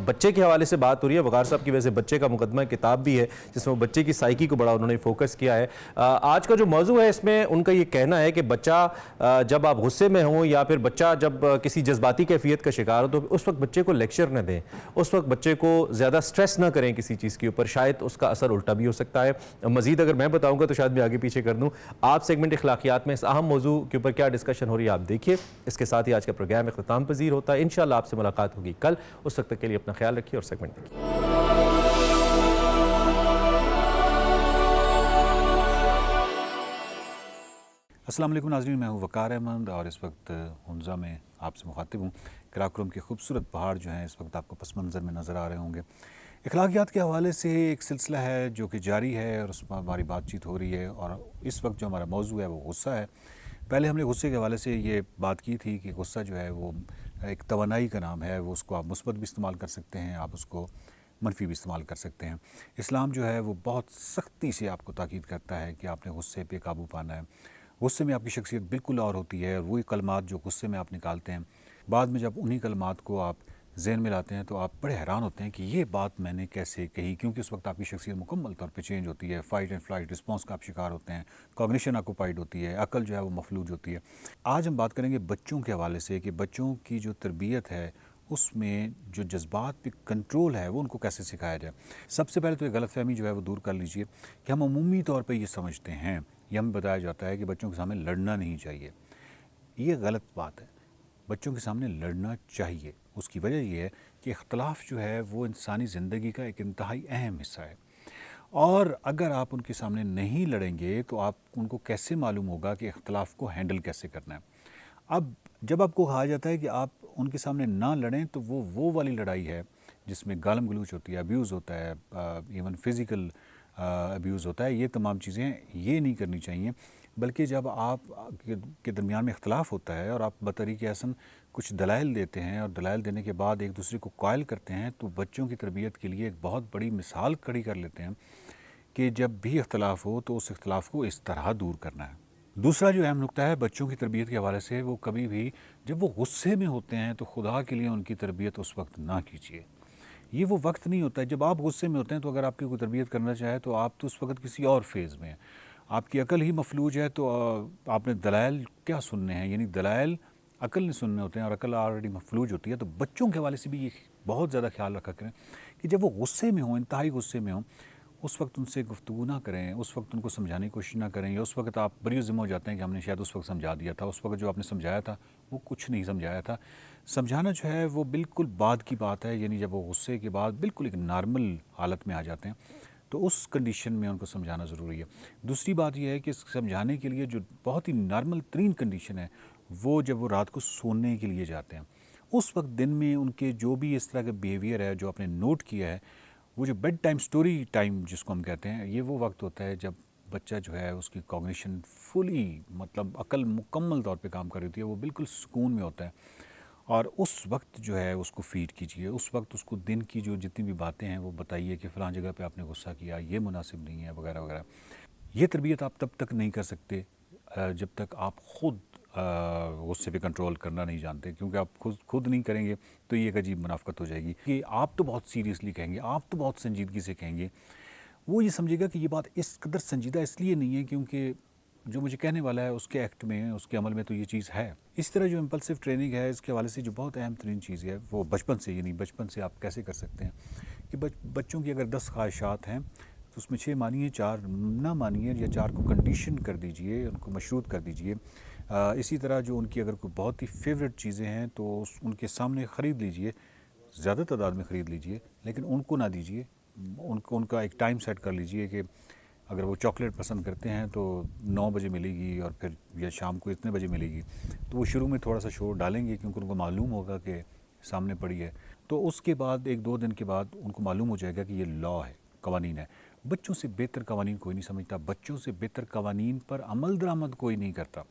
बच्चे के हवाले से बात हो रही है। वकार साहब की वजह से बच्चे का मुकदमा किताब भी है जिसमें वो बच्चे की साइकी को बड़ा उन्होंने फोकस किया है। आज का जो मौजू है इसमें उनका ये कहना है कि बच्चा जब आप गुस्से में हो या फिर बच्चा जब किसी जज्बाती कैफियत का शिकार हो तो उस वक्त बच्चे को लेक्चर न दें, उस वक्त बच्चे को ज़्यादा स्ट्रेस ना करें किसी चीज़ के ऊपर, शायद उसका असर उल्टा भी हो सकता है। मज़ीद अगर मैं बताऊँगा तो शायद मैं आगे पीछे कर दूँ। आप सेगमेंट अखलाकियात में इस अहम मौजू के ऊपर क्या डिस्कशन हो रही है आप देखिए। इसके साथ ही आज का प्रोग्राम इख्तिताम पजीर होता है। इंशाअल्लाह आपसे मुलाकात होगी कल। उस वक्त तक के लिए अपना ख्याल रखिए और सेगमेंट देखिए। अस्सलाम वालेकुम नाज़रीन, मैं हूँ वकार अहमद और इस वक्त हुंज़ा में आपसे मुखातिब हूँ। कराकोरम के खूबसूरत पहाड़ जो हैं इस वक्त आपको पस मंज़र में नज़र आ रहे होंगे। अखलाकियात के हवाले से एक सिलसिला है जो कि जारी है और उस पर हमारी बातचीत हो रही है और इस वक्त जो हमारा मौजू है वो गुस्सा है। पहले हमने गुस्से के हवाले से ये बात की थी कि गुस्सा जो है वो एक तवानाई का नाम है, वो उसको आप मुस्बत भी इस्तेमाल कर सकते हैं, आप उसको मनफी भी इस्तेमाल कर सकते हैं। इस्लाम जो है वो बहुत सख्ती से आपको ताकीद करता है कि आपने गुस्से पे काबू पाना है। गुस्से में आपकी शख्सियत बिल्कुल और होती है और वही कलमात जो गुस्से में आप निकालते हैं, बाद में जब उन्हीं कलमात को आप ज़हन में लाते हैं तो आप बड़े हैरान होते हैं कि ये बात मैंने कैसे कही, क्योंकि उस वक्त आपकी शख्सियत मुकम्मल तौर पे चेंज होती है। फ़ाइट एंड फ्लाइट रिस्पॉन्स का आप शिकार होते हैं, कॉग्निशन ऑक्यूपाइड होती है, अकल जो है वो मफलूज होती है। आज हम बात करेंगे बच्चों के हवाले से कि बच्चों की जो तरबियत है उसमें जो जज्बात पे कंट्रोल है वो उनको कैसे सिखाया जाए। सबसे पहले तो ये गलतफहमी जो है वो दूर कर लीजिए कि हम अमूमी तौर पर ये समझते हैं, ये हमें बताया जाता है कि बच्चों के सामने लड़ना नहीं चाहिए। ये गलत बात है, बच्चों के सामने लड़ना चाहिए। उसकी वजह यह है कि इख्तलाफ जो है वो इंसानी ज़िंदगी का एक इंतहाई अहम हिस्सा है और अगर आप उनके सामने नहीं लड़ेंगे तो आप उनको कैसे मालूम होगा कि इख्तलाफ को हैंडल कैसे करना है। अब जब आपको कहा जाता है कि आप उनके सामने ना लड़ें तो वो वाली लड़ाई है जिसमें गालम गलूच होती है, अब्यूज़ होता है, इवन फिज़िकल अब्यूज़ होता है। ये तमाम चीज़ें ये नहीं करनी चाहिए, बल्कि जब आप के दरमियान में इख्तलाफ होता है और आप बतरीक़े हसन कुछ दलाइल देते हैं और दलाइल देने के बाद एक दूसरे को कायल करते हैं तो बच्चों की तरबियत के लिए एक बहुत बड़ी मिसाल खड़ी कर लेते हैं कि जब भी इख्तलाफ हो तो उस इख्तलाफ को इस तरह दूर करना है। दूसरा जो अहम नुक्ता है बच्चों की तरबियत के हवाले से, वो कभी भी जब वो गुस्से में होते हैं तो खुदा के लिए उनकी तरबियत उस वक्त ना कीजिए। ये वो वक्त नहीं होता है जब आप गुस्से में होते हैं। तो अगर आपकी कोई तरबियत करना चाहे तो आप तो उस वक्त किसी और फेज़ में हैं, आपकी अकल ही मफलूज है, तो आपने दलाइल क्या सुनने हैं, यानी दलाइल अकल नहीं सुनने होते हैं और अकल ऑलरेडी मफलूज होती है। तो बच्चों के हवाले से भी ये बहुत ज़्यादा ख्याल रखा करें कि जब वो गुस्से में हों, इंतहाई गुस्से में हों, उस वक्त उनसे गुफ्तगू ना करें, उस वक्त उनको समझाने की कोशिश ना करें। या उस वक्त आप बड़ी ज़िम्मा हो जाते हैं कि हमने शायद उस वक्त समझा दिया था, उस वक्त जो आपने समझाया था वो कुछ नहीं समझाया था। समझाना जो है वो बिल्कुल बाद की बात है, यानी जब वो गुस्से के बाद बिल्कुल एक नॉर्मल हालत में आ जाते हैं तो उस कंडीशन में उनको समझाना ज़रूरी है। दूसरी बात यह है कि समझाने के लिए जो बहुत ही नॉर्मल तरीन कंडीशन है वो जब वो रात को सोने के लिए जाते हैं, उस वक्त दिन में उनके जो भी इस तरह का बिहेवियर है जो आपने नोट किया है, वो जो बेड टाइम स्टोरी टाइम जिसको हम कहते हैं, ये वो वक्त होता है जब बच्चा जो है उसकी कॉग्निशन फुली, मतलब अकल मुकम्मल तौर पे काम कर रही होती है, वो बिल्कुल सुकून में होता है। और उस वक्त जो है उसको फीड कीजिए, उस वक्त उसको दिन की जो जितनी भी बातें हैं वो बताइए कि फ़लाँ जगह पे आपने गुस्सा किया, ये मुनासिब नहीं है, वगैरह वगैरह। ये तरबियत आप तब तक नहीं कर सकते जब तक आप ख़ुद गुस्से पे कंट्रोल करना नहीं जानते, क्योंकि आप खुद नहीं करेंगे तो ये एक अजीब मुनाफ़कत हो जाएगी कि आप तो बहुत सीरियसली कहेंगे, आप तो बहुत संजीदगी से कहेंगे। वो ये समझेगा कि ये बात इस कदर संजीदा इसलिए नहीं है क्योंकि जो मुझे कहने वाला है उसके एक्ट में, उसके अमल में तो ये चीज़ है। इस तरह जो इम्पल्सिव ट्रेनिंग है इसके हवाले से जो बहुत अहम तरीन चीज़ है वो बचपन से, यानी बचपन से आप कैसे कर सकते हैं कि बच्चों की अगर 10 ख्वाहिशात हैं तो उसमें 6 मानिए, 4 ना मानिए, या 4 को कंडीशन कर दीजिए, उनको मशरूत कर दीजिए। इसी तरह जो उनकी अगर कोई बहुत ही फेवरेट चीज़ें हैं तो उनके सामने ख़रीद लीजिए, ज़्यादा तादाद में ख़रीद लीजिए, लेकिन उनको ना दीजिए। उनका एक टाइम सेट कर लीजिए कि अगर वो चॉकलेट पसंद करते हैं तो 9 बजे मिलेगी और फिर या शाम को इतने बजे मिलेगी। तो वो शुरू में थोड़ा सा शोर डालेंगे क्योंकि उनको मालूम होगा कि सामने पड़ी है। तो उसके बाद 1-2 दिन के बाद उनको मालूम हो जाएगा कि ये लॉ है, कवानीन है। बच्चों से बेहतर कवानीन कोई नहीं समझता, बच्चों से बेहतर कवानीन पर अमल दरामद कोई नहीं करता।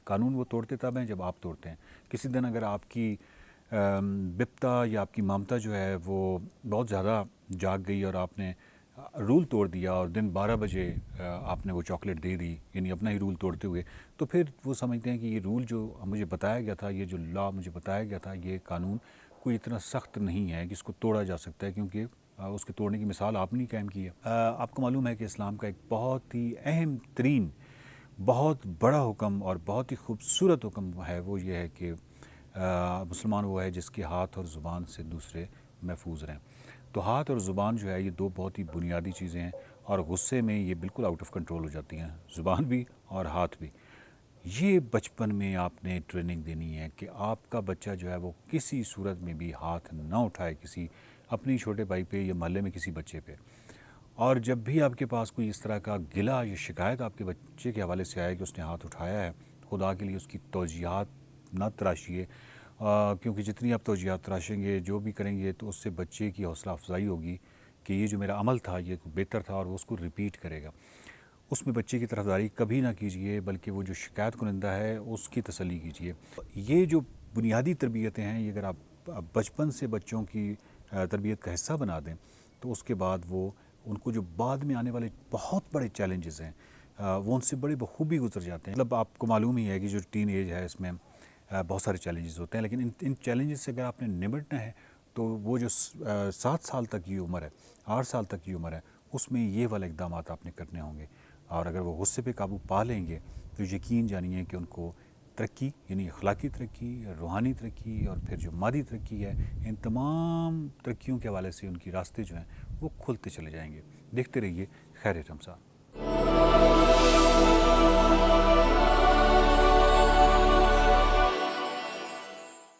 कानून वो तोड़ते तब हैं जब आप तोड़ते हैं। किसी दिन अगर आपकी बिप्ता या आपकी ममता जो है वो बहुत ज़्यादा जाग गई और आपने रूल तोड़ दिया और दिन 12 बजे आपने वो चॉकलेट दे दी, यानी अपना ही रूल तोड़ते हुए, तो फिर वो समझते हैं कि ये रूल जो मुझे बताया गया था, ये जो लॉ मुझे बताया गया था, ये कानून कोई इतना सख्त नहीं है कि इसको तोड़ा जा सकता है, क्योंकि उसके तोड़ने की मिसाल आपने ही कायम की है। आपको मालूम है कि इस्लाम का एक बहुत ही अहम तरीन, बहुत बड़ा हुक्म और बहुत ही खूबसूरत हुक्म है, वो ये है कि मुसलमान वो है जिसके हाथ और ज़ुबान से दूसरे महफूज रहें। तो हाथ और ज़ुबान जो है ये दो बहुत ही बुनियादी चीज़ें हैं, और गुस्से में ये बिल्कुल आउट ऑफ कंट्रोल हो जाती हैं, ज़ुबान भी और हाथ भी। ये बचपन में आपने ट्रेनिंग देनी है कि आपका बच्चा जो है वो किसी सूरत में भी हाथ ना उठाए किसी अपनी छोटे भाई पे या मोहल्ले में किसी बच्चे पे। और जब भी आपके पास कोई इस तरह का गिला या शिकायत आपके बच्चे के हवाले से आए कि उसने हाथ उठाया है, खुदा के लिए उसकी तौजीहात ना तराशिए, क्योंकि जितनी आप तौजीहात तराशेंगे, जो भी करेंगे, तो उससे बच्चे की हौसला अफजाई होगी कि ये जो मेरा अमल था ये बेहतर था, और वो उसको रिपीट करेगा। उसमें बच्चे की तरफदारी कभी ना कीजिए, बल्कि वो जो शिकायत कुनिंदा है उसकी तसल्ली कीजिए। ये जो बुनियादी तरबियतें हैं, ये अगर आप बचपन से बच्चों की तरबियत का हिस्सा बना दें, तो उसके बाद वो उनको जो बाद में आने वाले बहुत बड़े चैलेंजेस हैं वो उनसे बड़े बखूबी गुजर जाते हैं। मतलब आपको मालूम ही है कि जो टीन एज है इसमें बहुत सारे चैलेंजेस होते हैं, लेकिन इन चैलेंजेस से अगर आपने निपटना है तो वो जो 7 साल तक की उम्र है, 8 साल तक की उम्र है, उसमें ये वाले इक़दाम आपने करने होंगे। और अगर वो गुस्से पे काबू पा लेंगे तो यकीन जानिए कि उनको तरक्की, यानी अखलाकी तरक्की, रूहानी तरक्की और फिर जो मादी तरक्की है, इन तमाम तरक्कियों के हवाले से उनकी रास्ते जो हैं वो खुलते चले जाएंगे। देखते रहिए खैर रमज़ान।